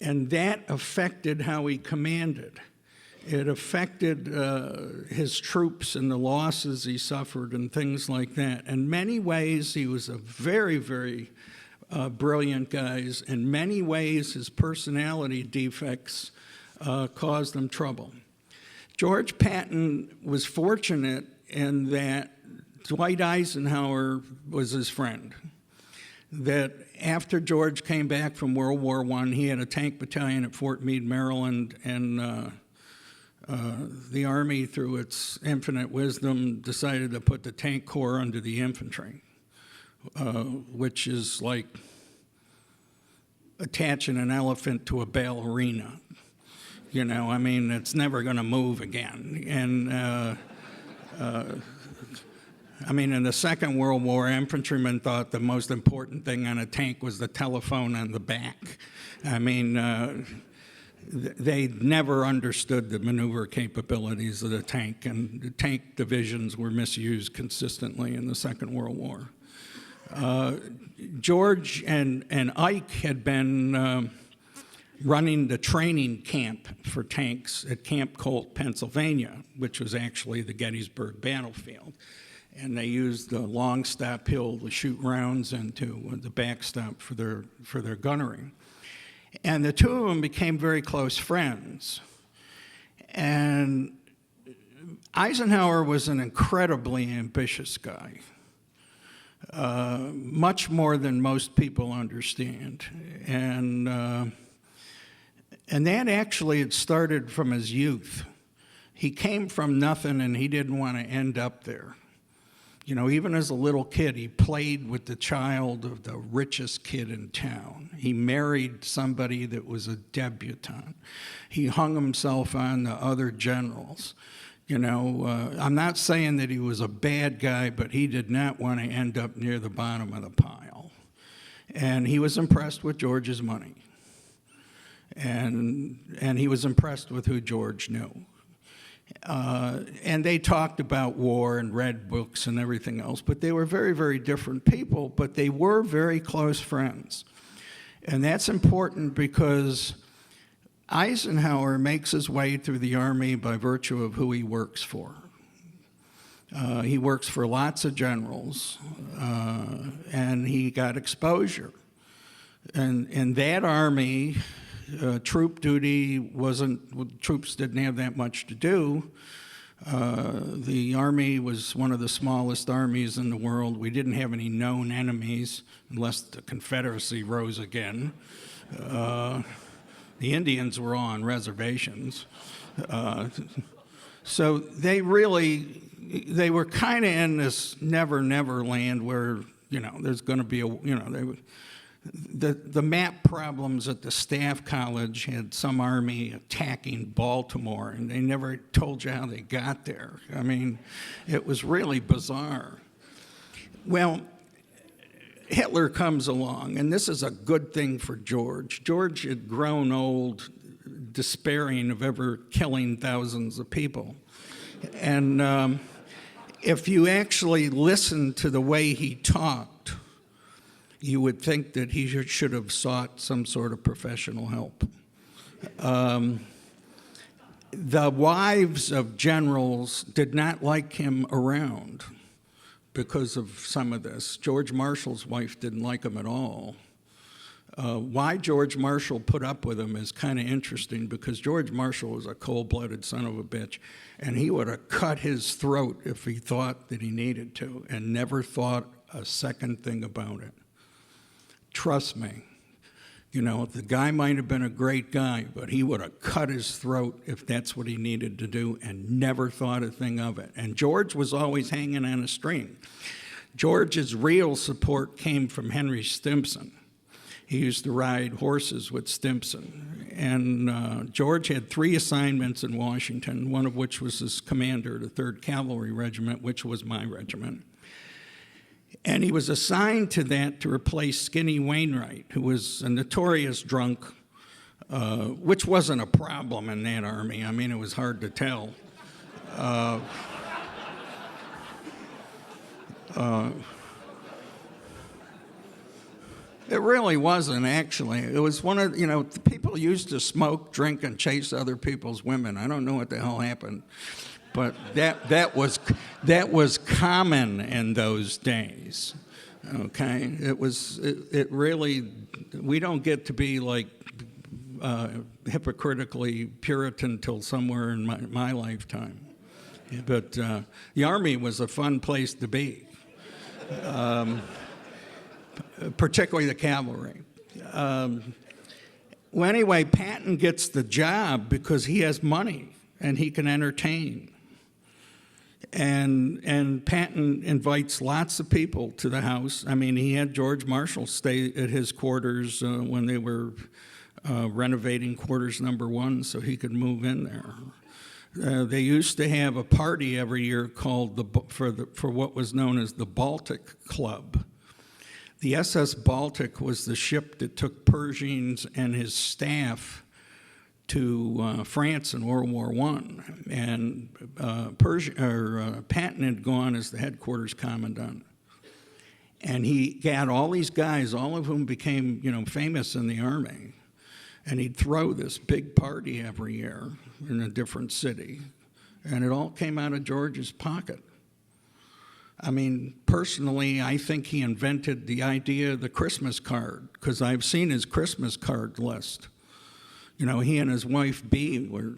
And that affected how he commanded. It affected his troops and the losses he suffered and things like that. In many ways, he was a very, very brilliant guy. In many ways, his personality defects caused him trouble. George Patton was fortunate in that Dwight Eisenhower was his friend. That after George came back from World War I, he had a tank battalion at Fort Meade, Maryland, and the Army, through its infinite wisdom, decided to put the tank corps under the infantry, which is like attaching an elephant to a ballerina. You know, I mean, it's never going to move again. And I mean, in the Second World War, infantrymen thought the most important thing on a tank was the telephone on the back. I mean, they never understood the maneuver capabilities of the tank, and the tank divisions were misused consistently in the Second World War. George and Ike had been running the training camp for tanks at Camp Colt, Pennsylvania, which was actually the Gettysburg battlefield. And they used the long stop hill to shoot rounds into the backstop for their gunnery. And the two of them became very close friends. And Eisenhower was an incredibly ambitious guy, much more than most people understand. And that actually had started from his youth. He came from nothing, and he didn't want to end up there. You know, even as a little kid, he played with the child of the richest kid in town. He married somebody that was a debutante. He hung himself on the other generals. You know, I'm not saying that he was a bad guy, but he did not want to end up near the bottom of the pile. And he was impressed with George's money. And he was impressed with who George knew. And they talked about war and read books and everything else, but they were very, very different people, but they were very close friends. And that's important because Eisenhower makes his way through the Army by virtue of who he works for. He works for lots of generals, and he got exposure. And in that Army, troop duty troops didn't have that much to do. The Army was one of the smallest armies in the world. We didn't have any known enemies, unless the Confederacy rose again. The Indians were all on reservations. So they were kind of in this never land where, there's going to be the map problems at the Staff College had some army attacking Baltimore, and they never told you how they got there. I mean, it was really bizarre. Well, Hitler comes along, and this is a good thing for George. George had grown old, despairing of ever killing thousands of people. And if you actually listen to the way he talked, you would think that he should have sought some sort of professional help. The wives of generals did not like him around because of some of this. George Marshall's wife didn't like him at all. Why George Marshall put up with him is kind of interesting, because George Marshall was a cold-blooded son of a bitch, and he would have cut his throat if he thought that he needed to, and never thought a second thing about it. Trust me. The guy might have been a great guy, but he would have cut his throat if that's what he needed to do, and never thought a thing of it. And George was always hanging on a string. George's real support came from Henry Stimson. He used to ride horses with Stimson. And George had 3 assignments in Washington, one of which was as commander of the 3rd Cavalry Regiment, which was my regiment. And he was assigned to that to replace Skinny Wainwright, who was a notorious drunk, which wasn't a problem in that army. I mean, it was hard to tell. It really wasn't, actually. It was one of, people used to smoke, drink, and chase other people's women. I don't know what the hell happened. But that was common in those days, okay? It really, we don't get to be like hypocritically Puritan till somewhere in my lifetime. But the Army was a fun place to be, particularly the cavalry. Well, anyway, Patton gets the job because he has money and he can entertain. And Patton invites lots of people to the house. I mean, he had George Marshall stay at his quarters when they were renovating quarters number 1 so he could move in there. They used to have a party every year called for what was known as the Baltic Club. The SS Baltic was the ship that took Pershing and his staff to France in World War I, and Patton had gone as the headquarters commandant. And he got all these guys, all of whom became, famous in the Army, and he'd throw this big party every year in a different city, and it all came out of George's pocket. I mean, personally, I think he invented the idea of the Christmas card, because I've seen his Christmas card list. He and his wife, Bee, were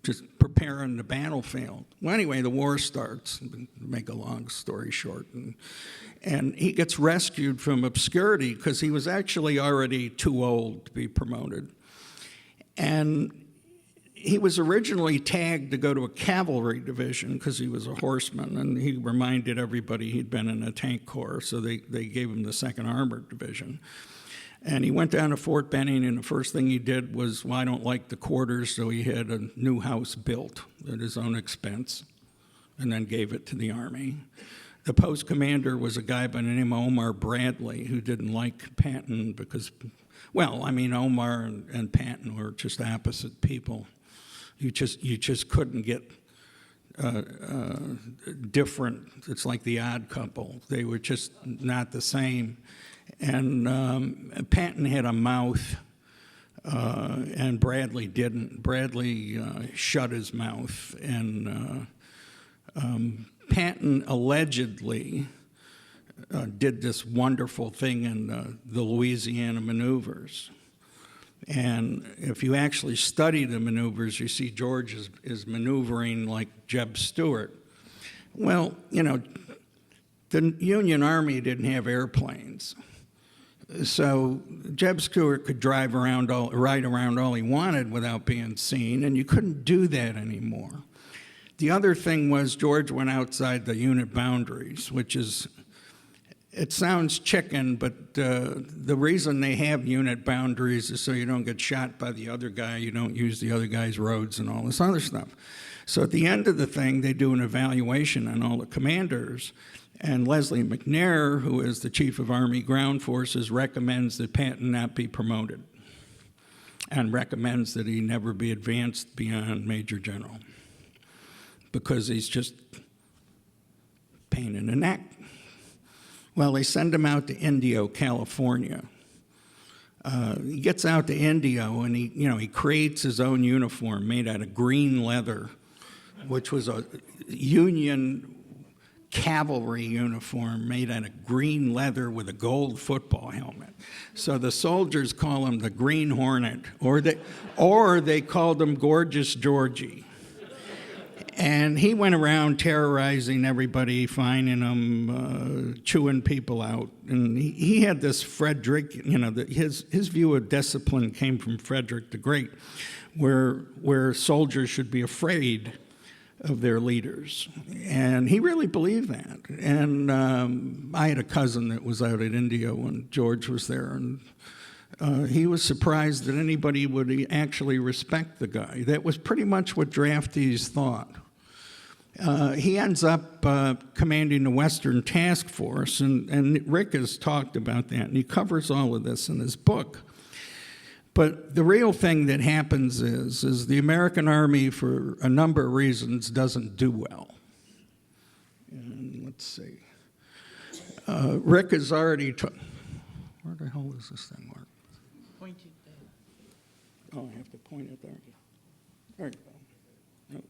just preparing the battlefield. Well, anyway, the war starts, to make a long story short. And he gets rescued from obscurity because he was actually already too old to be promoted. And he was originally tagged to go to a cavalry division because he was a horseman, and he reminded everybody he'd been in a tank corps, so they gave him the 2nd Armored Division. And he went down to Fort Benning, and the first thing he did was, well, I don't like the quarters, so he had a new house built at his own expense, and then gave it to the Army. The post commander was a guy by the name of Omar Bradley, who didn't like Patton because, Omar and Patton were just opposite people. You just couldn't get different. It's like the Odd Couple. They were just not the same. And Patton had a mouth, and Bradley didn't. Bradley shut his mouth, and Patton allegedly did this wonderful thing in the Louisiana maneuvers. And if you actually study the maneuvers, you see George is maneuvering like Jeb Stuart. Well, the Union Army didn't have airplanes. So Jeb Stuart could ride around all he wanted without being seen, and you couldn't do that anymore. The other thing was George went outside the unit boundaries, which is, it sounds chicken, but the reason they have unit boundaries is so you don't get shot by the other guy, you don't use the other guy's roads and all this other stuff. So at the end of the thing, they do an evaluation on all the commanders, and Leslie McNair, who is the Chief of Army Ground Forces, recommends that Patton not be promoted and recommends that he never be advanced beyond Major General because he's just pain in the neck. Well, they send him out to Indio, California. He gets out to Indio and he creates his own uniform made out of green leather, which was a Union cavalry uniform made out of green leather with a gold football helmet. So the soldiers call him the Green Hornet, or they called him Gorgeous Georgie. And he went around terrorizing everybody, fining them, chewing people out. And he had this Frederick, his view of discipline came from Frederick the Great, where soldiers should be afraid of their leaders. And he really believed that. And I had a cousin that was out at India when George was there, and he was surprised that anybody would actually respect the guy. That was pretty much what draftees thought. He ends up commanding the Western Task Force, and Rick has talked about that, and he covers all of this in his book. But the real thing that happens is the American Army, for a number of reasons, doesn't do well. And let's see. Rick has already where the hell does this thing work? Point it there. Oh, I have to point it there. There you go. Nope.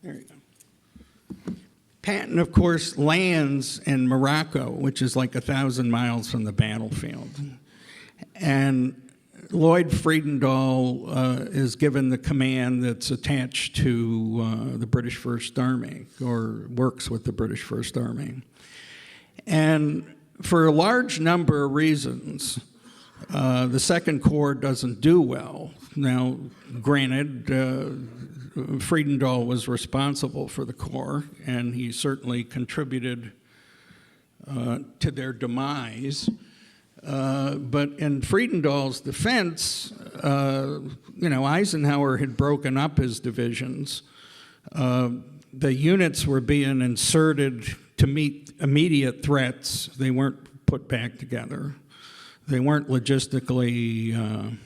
There you go. Patton, of course, lands in Morocco, which is like 1,000 miles from the battlefield. And Lloyd Friedendahl is given the command that's attached to the British First Army, or works with the British First Army. And for a large number of reasons, the Second Corps doesn't do well. Now, granted, Friedendahl was responsible for the Corps, and he certainly contributed to their demise. But in Friedendahl's defense, Eisenhower had broken up his divisions. The units were being inserted to meet immediate threats. They weren't put back together. They weren't logistically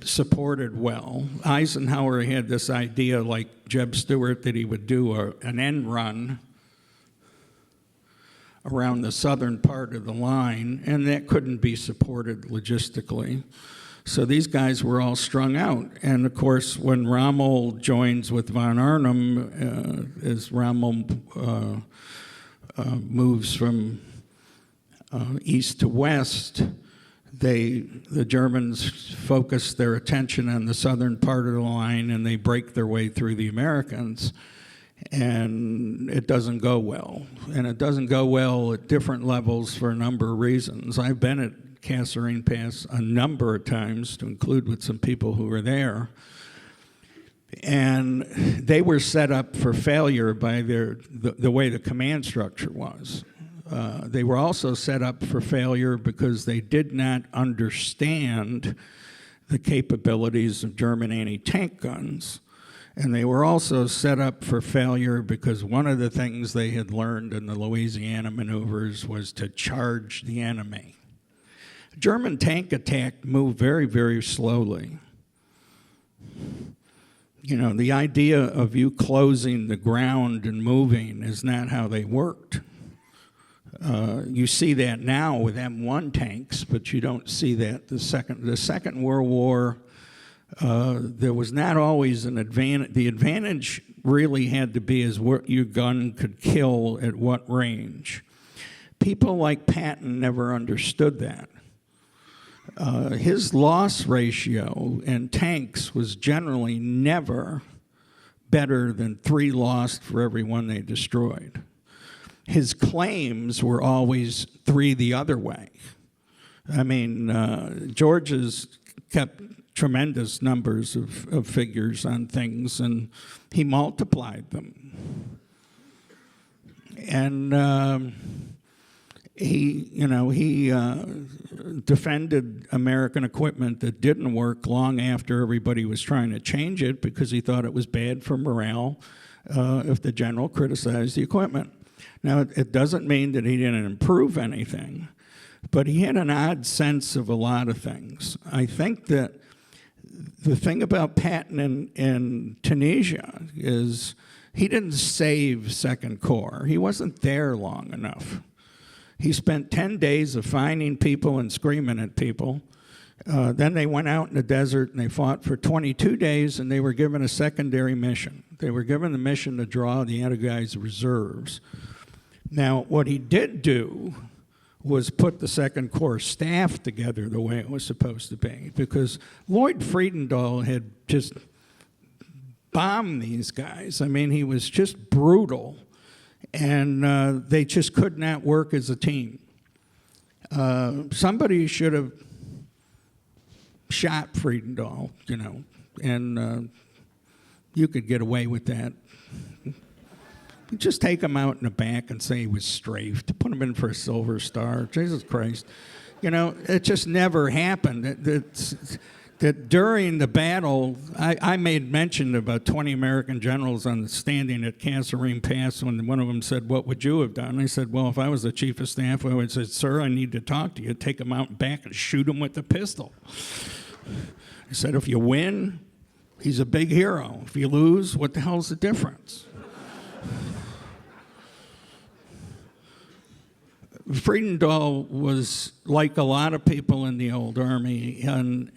supported well. Eisenhower had this idea, like Jeb Stuart, that he would do an end run around the southern part of the line, and that couldn't be supported logistically. So these guys were all strung out. And of course, when Rommel joins with von Arnim, as Rommel moves from east to west, the Germans focus their attention on the southern part of the line, and they break their way through the Americans. And it doesn't go well. And it doesn't go well at different levels for a number of reasons. I've been at Kasserine Pass a number of times, to include with some people who were there. And they were set up for failure by the way the command structure was. They were also set up for failure because they did not understand the capabilities of German anti-tank guns. And they were also set up for failure because one of the things they had learned in the Louisiana maneuvers was to charge the enemy. German tank attack moved very, very slowly. The idea of you closing the ground and moving is not how they worked. You see that now with M1 tanks, but you don't see that the Second World War. There was not always an advantage. The advantage really had to be is what your gun could kill at what range. People like Patton never understood that. His loss ratio in tanks was generally never better than 3 lost for every 1 they destroyed. his claims were always 3 the other way. I mean, George's kept tremendous numbers of figures on things, and he multiplied them. And he defended American equipment that didn't work long after everybody was trying to change it because he thought it was bad for morale if the general criticized the equipment. Now, it doesn't mean that he didn't improve anything, but he had an odd sense of a lot of things. I think that the thing about Patton in Tunisia is he didn't save Second Corps. He wasn't there long enough. He spent 10 days of finding people and screaming at people. Then they went out in the desert and they fought for 22 days, and they were given a secondary mission. They were given the mission to draw the anti-guys reserves. Now, what he did do was put the Second Corps staff together the way it was supposed to be, because Lloyd Friedendahl had just bombed these guys. I mean, he was just brutal, and they just could not work as a team. Somebody should have shot Friedendahl, and you could get away with that. Just take him out in the back and say he was strafed. Put him in for a Silver Star. Jesus Christ. It just never happened. That during the battle, I made mention of about 20 American generals standing at Kasserine Pass when one of them said, "What would you have done?" I said, "Well, if I was the chief of staff, I would say, 'Sir, I need to talk to you.' Take him out back and shoot him with the pistol." I said, "If you win, he's a big hero. If you lose, what the hell's the difference?" Friedendahl was like a lot of people in the old army, and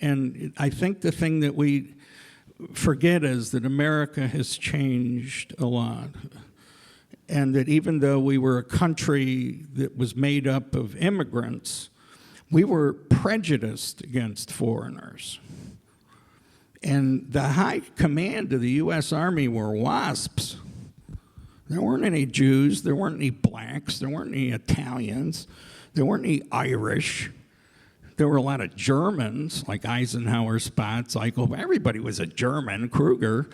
I think the thing that we forget is that America has changed a lot, and that even though we were a country that was made up of immigrants, we were prejudiced against foreigners. And the high command of the U.S. Army were WASPs. There weren't any Jews, there weren't any blacks, there weren't any Italians, there weren't any Irish. There were a lot of Germans, like Eisenhower, Spaatz, Eichel. Everybody was a German, Kruger,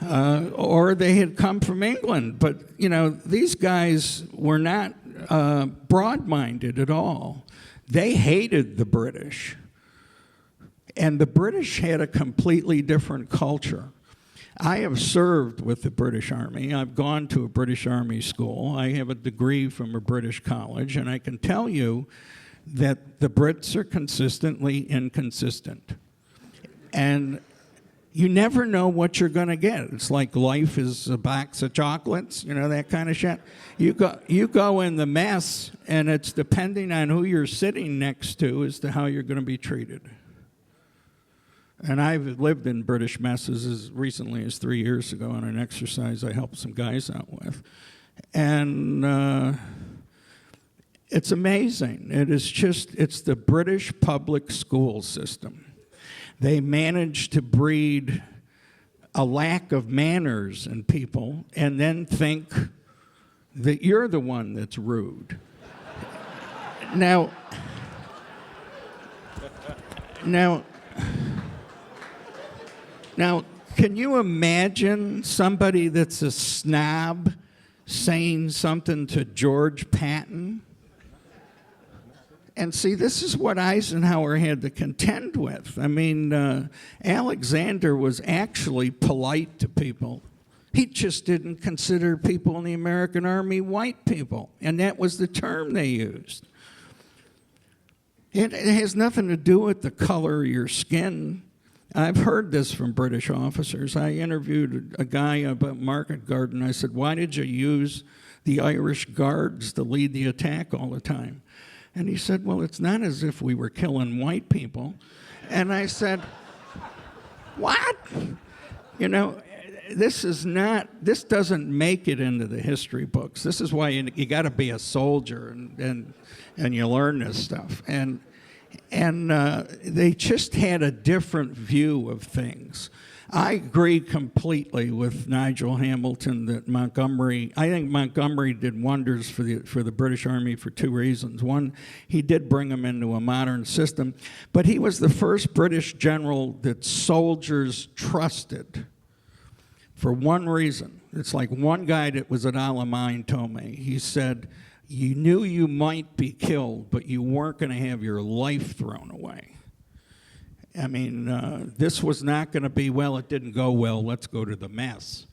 or they had come from England. But, these guys were not broad-minded at all. They hated the British. And the British had a completely different culture. I have served with the British Army. I've gone to a British Army school. I have a degree from a British college, and I can tell you that the Brits are consistently inconsistent. And you never know what you're going to get. It's like life is a box of chocolates, that kind of shit. You go in the mess, and it's depending on who you're sitting next to as to how you're going to be treated. And I've lived in British messes as recently as 3 years ago on an exercise I helped some guys out with. And it's amazing. It's the British public school system. They manage to breed a lack of manners in people and then think that you're the one that's rude. Now, can you imagine somebody that's a snob saying something to George Patton? And see, this is what Eisenhower had to contend with. I mean, Alexander was actually polite to people. He just didn't consider people in the American Army white people, and that was the term they used. It has nothing to do with the color of your skin. I've heard this from British officers. I interviewed a guy about Market Garden. I said, "Why did you use the Irish Guards to lead the attack all the time?" And he said, "Well, it's not as if we were killing white people." And I said, "What? This doesn't make it into the history books. This is why you got to be a soldier and you learn this stuff." And they just had a different view of things. I agree completely with Nigel Hamilton that I think Montgomery did wonders for the British Army for two reasons. One, he did bring them into a modern system, but he was the first British general that soldiers trusted for one reason. It's like one guy that was at Alamein told me. He said, you knew you might be killed, but you weren't going to have your life thrown away. I mean, this was not going to be, well, it didn't go well, let's go to the mess.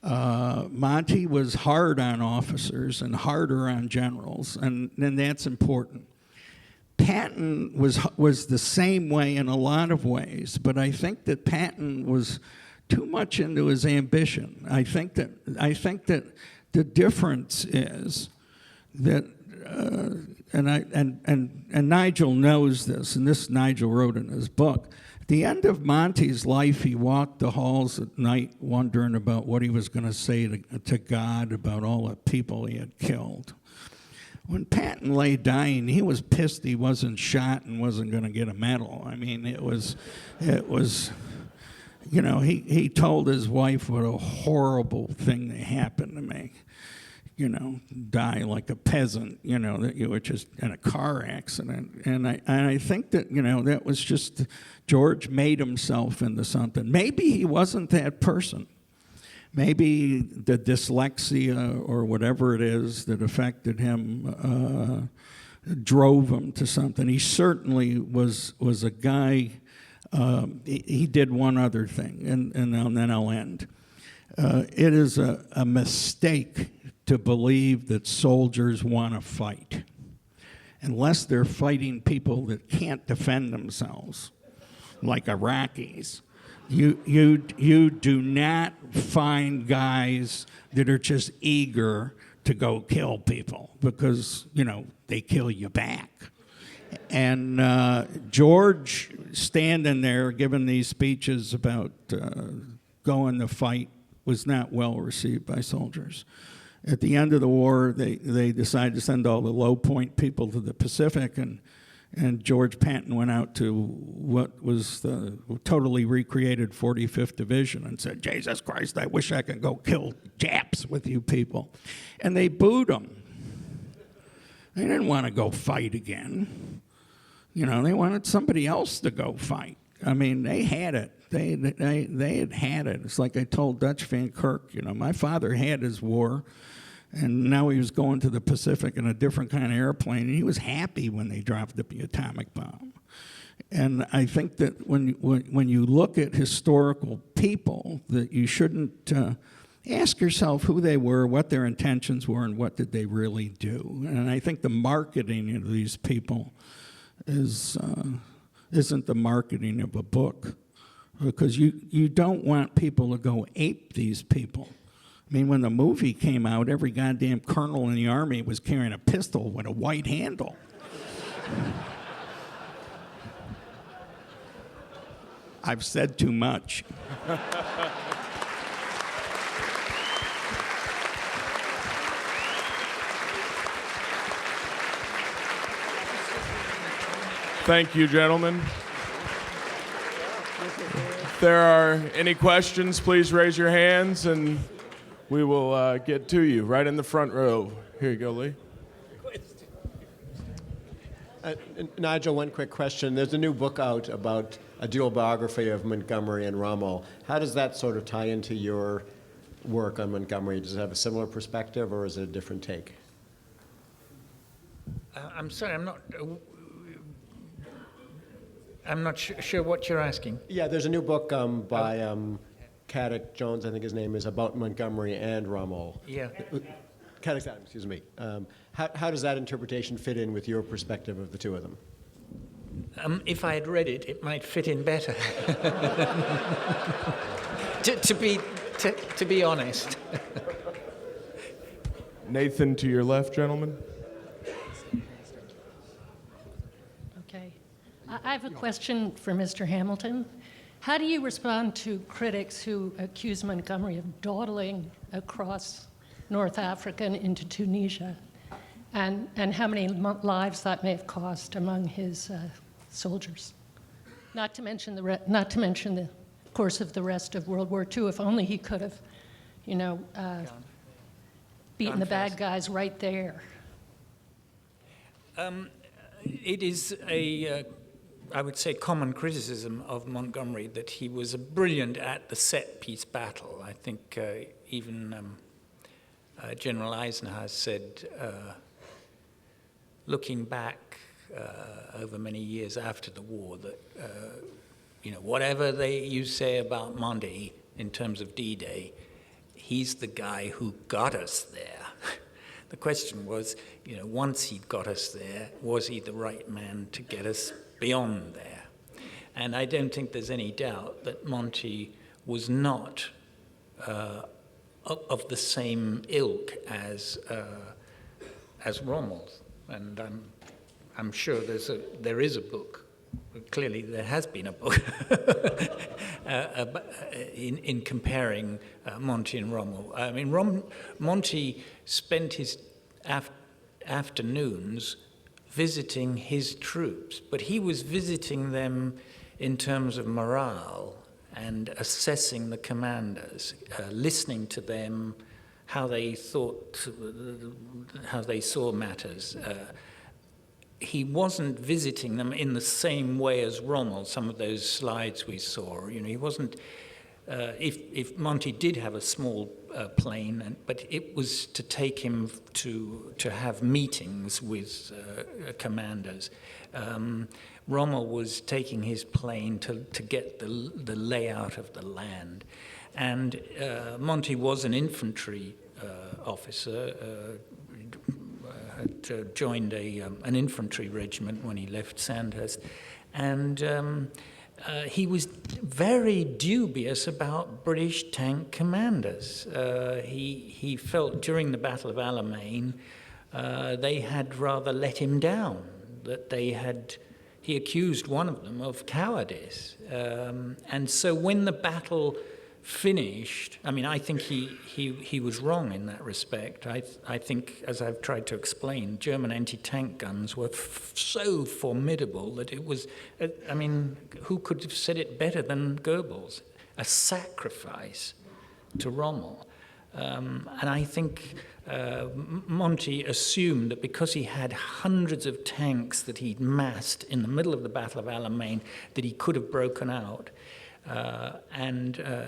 Monty was hard on officers and harder on generals, and that's important. Patton was the same way in a lot of ways, but I think that Patton was too much into his ambition. I think that the difference is that and Nigel knows this, and this Nigel wrote in his book. At the end of Monty's life, he walked the halls at night wondering about what he was going to say to God about all the people he had killed. When Patton lay dying, he was pissed he wasn't shot and wasn't going to get a medal. I mean, it was, you know, he told his wife what a horrible thing that happened to me. You know, die like a peasant, you know, that you were just in a car accident. And I think that, you know, that was just, George made himself into something. Maybe he wasn't that person. Maybe the dyslexia or whatever it is that affected him drove him to something. He certainly was a guy, he did one other thing, and then I'll end. It is a mistake to believe that soldiers want to fight, unless they're fighting people that can't defend themselves, like Iraqis. You do not find guys that are just eager to go kill people because, you know, they kill you back. And George standing there giving these speeches about going to fight was not well received by soldiers. At the end of the war, they decided to send all the low point people to the Pacific, and George Patton went out to what was the totally recreated 45th Division and said, Jesus Christ, I wish I could go kill Japs with you people. And they booed him. They didn't want to go fight again. You know, they wanted somebody else to go fight. I mean, they had it. They had it. It's like I told Dutch Van Kirk, you know, my father had his war, and now he was going to the Pacific in a different kind of airplane, and he was happy when they dropped the atomic bomb. And I think that when you look at historical people, that you shouldn't ask yourself who they were, what their intentions were, and what did they really do. And I think the marketing of these people isn't the marketing of a book, because you don't want people to go ape these people. I mean, when the movie came out, every goddamn colonel in the army was carrying a pistol with a white handle. I've said too much. Thank you, gentlemen. If there are any questions, please raise your hands and we will get to you right in the front row. Here you go, Lee. Nigel, one quick question. There's a new book out about a dual biography of Montgomery and Rommel. How does that sort of tie into your work on Montgomery? Does it have a similar perspective, or is it a different take? I'm sorry, I'm not sure what you're asking. Yeah, there's a new book by Caddick Jones, I think his name is, about Montgomery and Rommel. Yeah. Caddick Adams, excuse me. How does that interpretation fit in with your perspective of the two of them? If I had read it, it might fit in better. to be honest. Nathan, to your left, gentlemen. Okay. I have a question for Mr. Hamilton. How do you respond to critics who accuse Montgomery of dawdling across North Africa and into Tunisia, and how many lives that may have cost among his soldiers? Not to mention the course of the rest of World War II. If only he could have, beaten the bad guys right there. It is I would say, common criticism of Montgomery that he was brilliant at the set-piece battle. I think even General Eisenhower said, looking back over many years after the war, that whatever you say about Monty in terms of D-Day, he's the guy who got us there. The question was, once he'd got us there, was he the right man to get us beyond there? And I don't think there's any doubt that Monty was not of the same ilk as Rommel. And I'm sure there is a book. Clearly, there has been a book in comparing Monty and Rommel. I mean, Monty spent his afternoons visiting his troops, but he was visiting them in terms of morale and assessing the commanders, listening to them, how they thought, how they saw matters. He wasn't visiting them in the same way as Rommel, some of those slides we saw. He wasn't, if Monty did have a small plane, but it was to take him to have meetings with commanders. Rommel was taking his plane to get the layout of the land. And Monty was an infantry officer, had joined an infantry regiment when he left Sandhurst, and he was very dubious about British tank commanders. He felt during the Battle of Alamein they had rather let him down, that he accused one of them of cowardice. And so when the battle finished, I think he was wrong in that respect. I think, as I've tried to explain, German anti-tank guns were so formidable that it was, who could have said it better than Goebbels? A sacrifice to Rommel. And I think Monty assumed that because he had hundreds of tanks that he'd massed in the middle of the Battle of Alamein, that he could have broken out.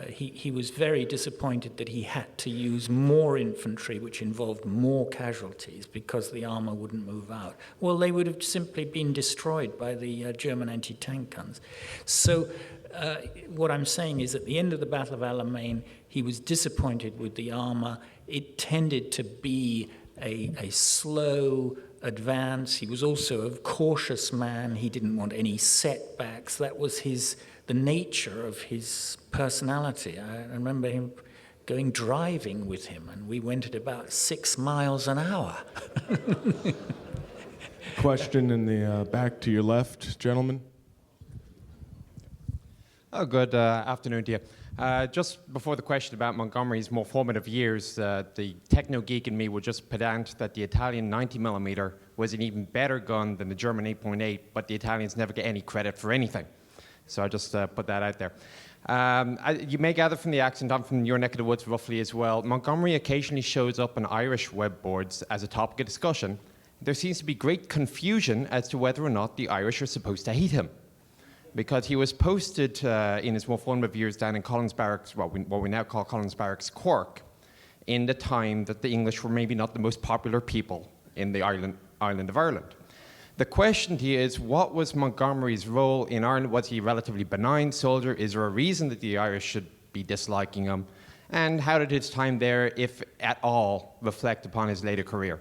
He was very disappointed that he had to use more infantry, which involved more casualties, because the armor wouldn't move out. Well, they would have simply been destroyed by the German anti-tank guns. So what I'm saying is, at the end of the Battle of Alamein, he was disappointed with the armor. It tended to be a slow advance. He was also a cautious man. He didn't want any setbacks. That was the nature of his personality. I remember him going driving with him, and we went at about 6 miles an hour. Question in the back to your left, gentlemen. Oh, good afternoon to you. Just before the question about Montgomery's more formative years, the techno-geek in me would just pedant that the Italian 90mm was an even better gun than the German 8.8, but the Italians never get any credit for anything. So I just put that out there. You may gather from the accent, I'm from your neck of the woods roughly as well. Montgomery occasionally shows up on Irish web boards as a topic of discussion. There seems to be great confusion as to whether or not the Irish are supposed to hate him, because he was posted in his more formative years down in Collins Barracks, what we now call Collins Barracks, Cork, in the time that the English were maybe not the most popular people in the island of Ireland. The question to you is, what was Montgomery's role in Ireland? Was he a relatively benign soldier? Is there a reason that the Irish should be disliking him? And how did his time there, if at all, reflect upon his later career?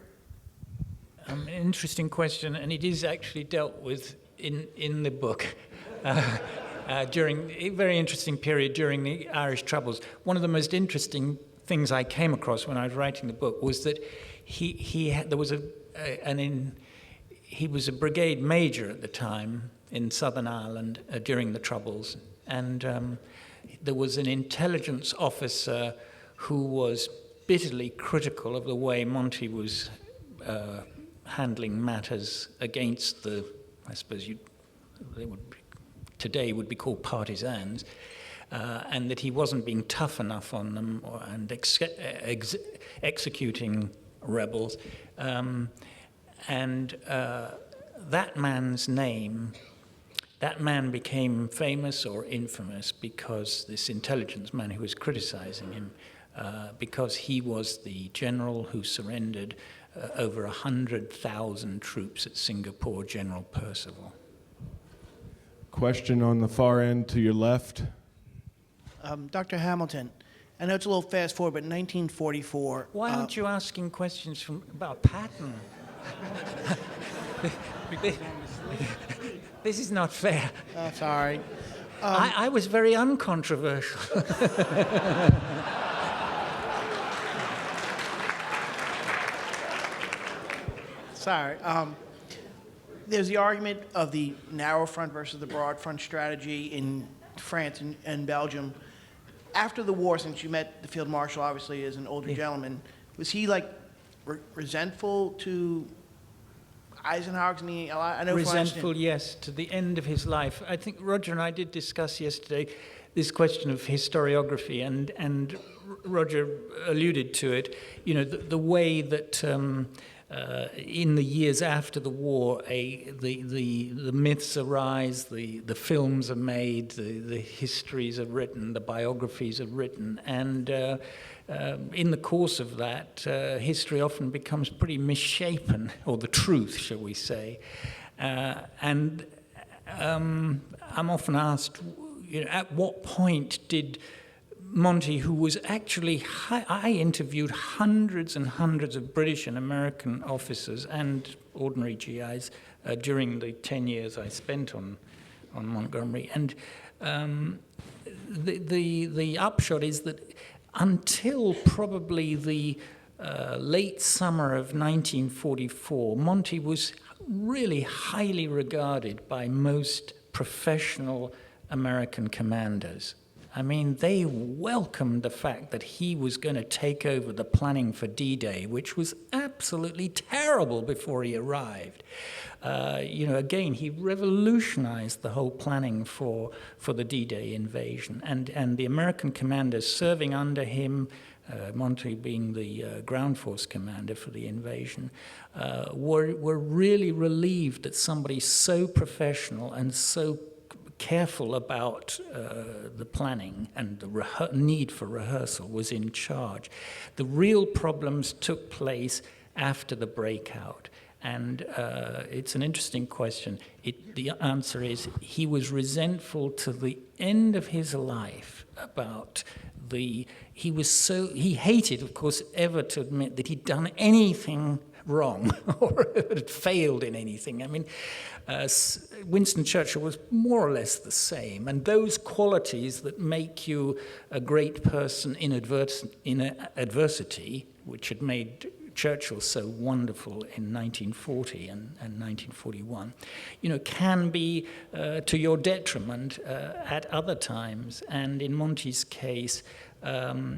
An interesting question, and it is actually dealt with in the book. During a very interesting period during the Irish Troubles. One of the most interesting things I came across when I was writing the book was that he was a brigade major at the time in Southern Ireland during the Troubles, and there was an intelligence officer who was bitterly critical of the way Monty was handling matters against today would be called partisans. and that he wasn't being tough enough on them and executing rebels. That man's name, that man became famous or infamous because this intelligence man who was criticizing him, because he was the general who surrendered over 100,000 troops at Singapore, General Percival. Question on the far end to your left. Dr. Hamilton, I know it's a little fast forward, but 1944. Why aren't you asking questions about Patton? This is not fair. Sorry. I was very uncontroversial. Sorry. There's the argument of the narrow front versus the broad front strategy in France and Belgium. After the war, since you met the field marshal, obviously, as an older gentleman, was he like resentful to Eisenhower? I know Resentful, yes, to the end of his life. I think Roger and I did discuss yesterday this question of historiography, and Roger alluded to it. You know, the way that in the years after the war, the myths arise, the films are made, the histories are written, the biographies are written, and in the course of that, history often becomes pretty misshapen, or the truth, shall we say. I'm often asked, you know, at what point did Monty, who was actually, I interviewed hundreds and hundreds of British and American officers and ordinary GIs during the 10 years I spent on Montgomery, and the upshot is that until probably the late summer of 1944, Monty was really highly regarded by most professional American commanders. I mean, they welcomed the fact that he was going to take over the planning for D-Day, which was absolutely terrible before he arrived. You know, again, he revolutionized the whole planning for the D-Day invasion. And the American commanders serving under him, Monty being the ground force commander for the invasion, were really relieved that somebody so professional and so careful about the planning and the need for rehearsal was in charge. The real problems took place after the breakout. And it's an interesting question. The answer is he was resentful to the end of his life about he hated, of course, ever to admit that he'd done anything wrong or had failed in anything. I mean, Winston Churchill was more or less the same, and those qualities that make you a great person in adversity, which had made Churchill so wonderful in 1940 and 1941, you know, can be to your detriment at other times. And in Monty's case,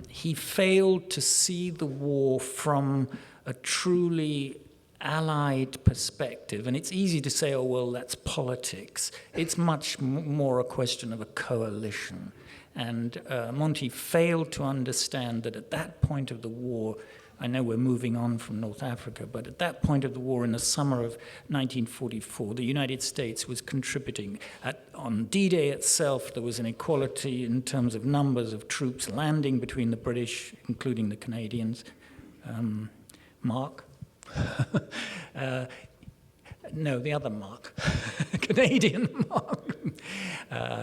he failed to see the war from a truly allied perspective. And it's easy to say, oh, well, that's politics. It's much more a question of a coalition. And Monty failed to understand that at that point of the war, I know we're moving on from North Africa, but at that point of the war, in the summer of 1944, the United States was contributing. On D-Day itself, there was an equality in terms of numbers of troops landing between the British, including the Canadians. Mark? No, the other Mark. Canadian Mark.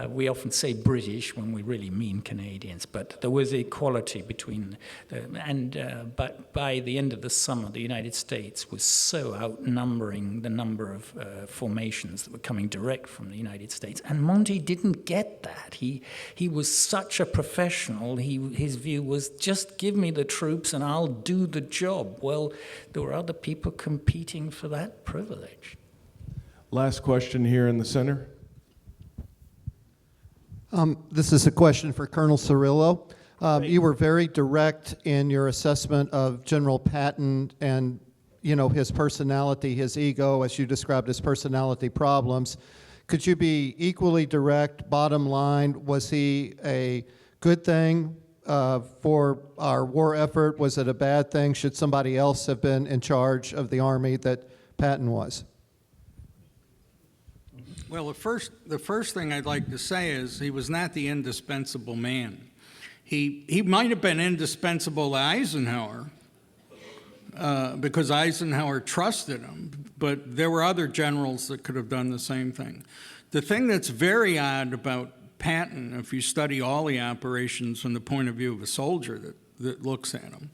We often say British when we really mean Canadians, but there was equality between but by the end of the summer, the United States was so outnumbering the number of formations that were coming direct from the United States, and Monty didn't get that. He was such a professional. His view was, just give me the troops and I'll do the job. Well, there were other people competing for that privilege. Last question here in the center. This is a question for Colonel Cirillo. You were very direct in your assessment of General Patton and, you know, his personality, his ego, as you described his personality problems. could you be equally direct? Bottom line, was he a good thing for our war effort? Was it a bad thing? Should somebody else have been in charge of the Army that Patton was? Well, the first thing I'd like to say is he was not the indispensable man. He might have been indispensable to Eisenhower because Eisenhower trusted him, but there were other generals that could have done the same thing. The thing that's very odd about Patton, if you study all the operations from the point of view of a soldier that looks at them,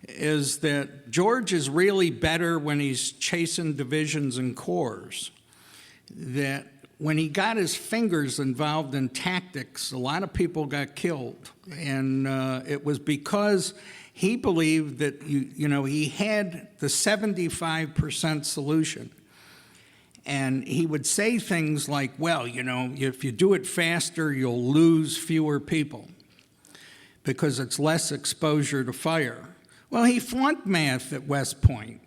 is that George is really better when he's chasing divisions and corps. That when he got his fingers involved in tactics, a lot of people got killed. And it was because he believed that, he had the 75% solution. And he would say things like, well, if you do it faster, you'll lose fewer people because it's less exposure to fire. Well, he flunked math at West Point.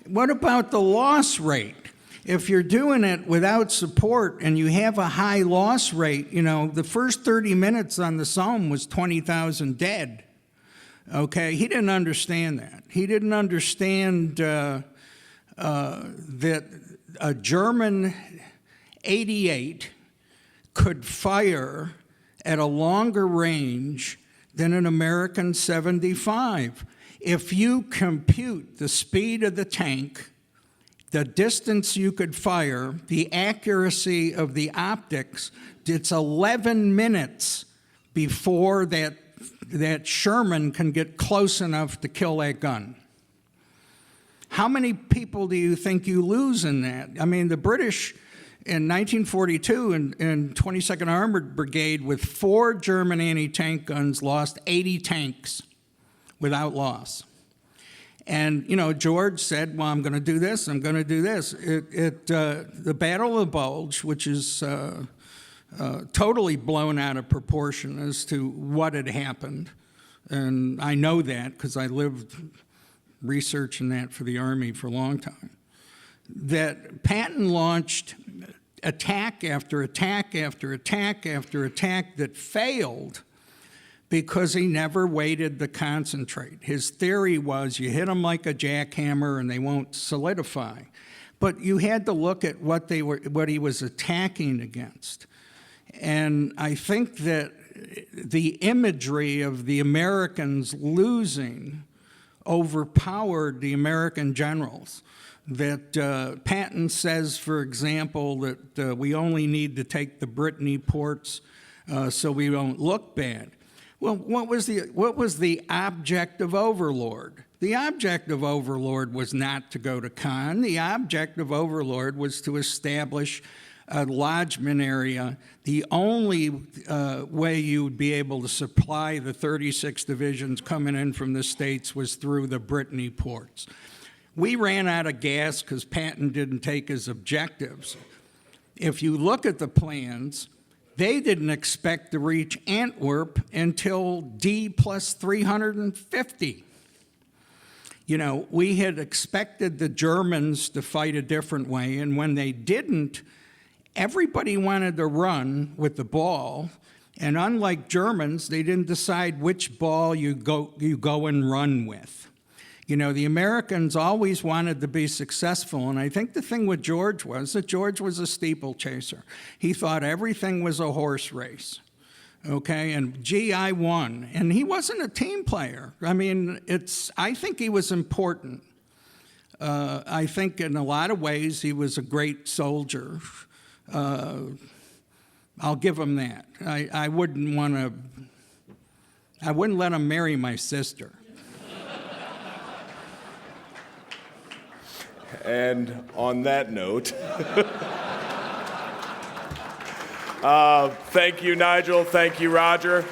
What about the loss rate? If you're doing it without support and you have a high loss rate, the first 30 minutes on the Somme was 20,000 dead. Okay, he didn't understand that. He didn't understand that a German 88 could fire at a longer range than an American 75. If you compute the speed of the tank, the distance you could fire, the accuracy of the optics, it's 11 minutes before that Sherman can get close enough to kill that gun. How many people do you think you lose in that? I mean, the British in 1942 in 22nd Armored Brigade with 4 German anti-tank guns lost 80 tanks without loss. And, George said, well, I'm going to do this, I'm going to do this. The Battle of the Bulge, which is totally blown out of proportion as to what had happened, and I know that because I lived researching that for the Army for a long time, that Patton launched attack after attack after attack after attack that failed because he never waited to concentrate. His theory was you hit them like a jackhammer and they won't solidify. But you had to look at what he was attacking against. And I think that the imagery of the Americans losing overpowered the American generals. That Patton says, for example, that we only need to take the Brittany ports so we don't look bad. Well, what was the object of Overlord? The object of Overlord was not to go to Caen. The object of Overlord was to establish a lodgment area. The only way you would be able to supply the 36 divisions coming in from the States was through the Brittany ports. We ran out of gas because Patton didn't take his objectives. If you look at the plans, they didn't expect to reach Antwerp until D plus 350. We had expected the Germans to fight a different way, and when they didn't, everybody wanted to run with the ball, and unlike Germans, they didn't decide which ball you go and run with. The Americans always wanted to be successful, and I think the thing with George was that George was a steeplechaser. He thought everything was a horse race, okay? And gee, I won. And he wasn't a team player. I mean, I think he was important. I think in a lot of ways he was a great soldier. I'll give him that. I wouldn't let him marry my sister. And on that note, thank you, Nigel. Thank you, Roger.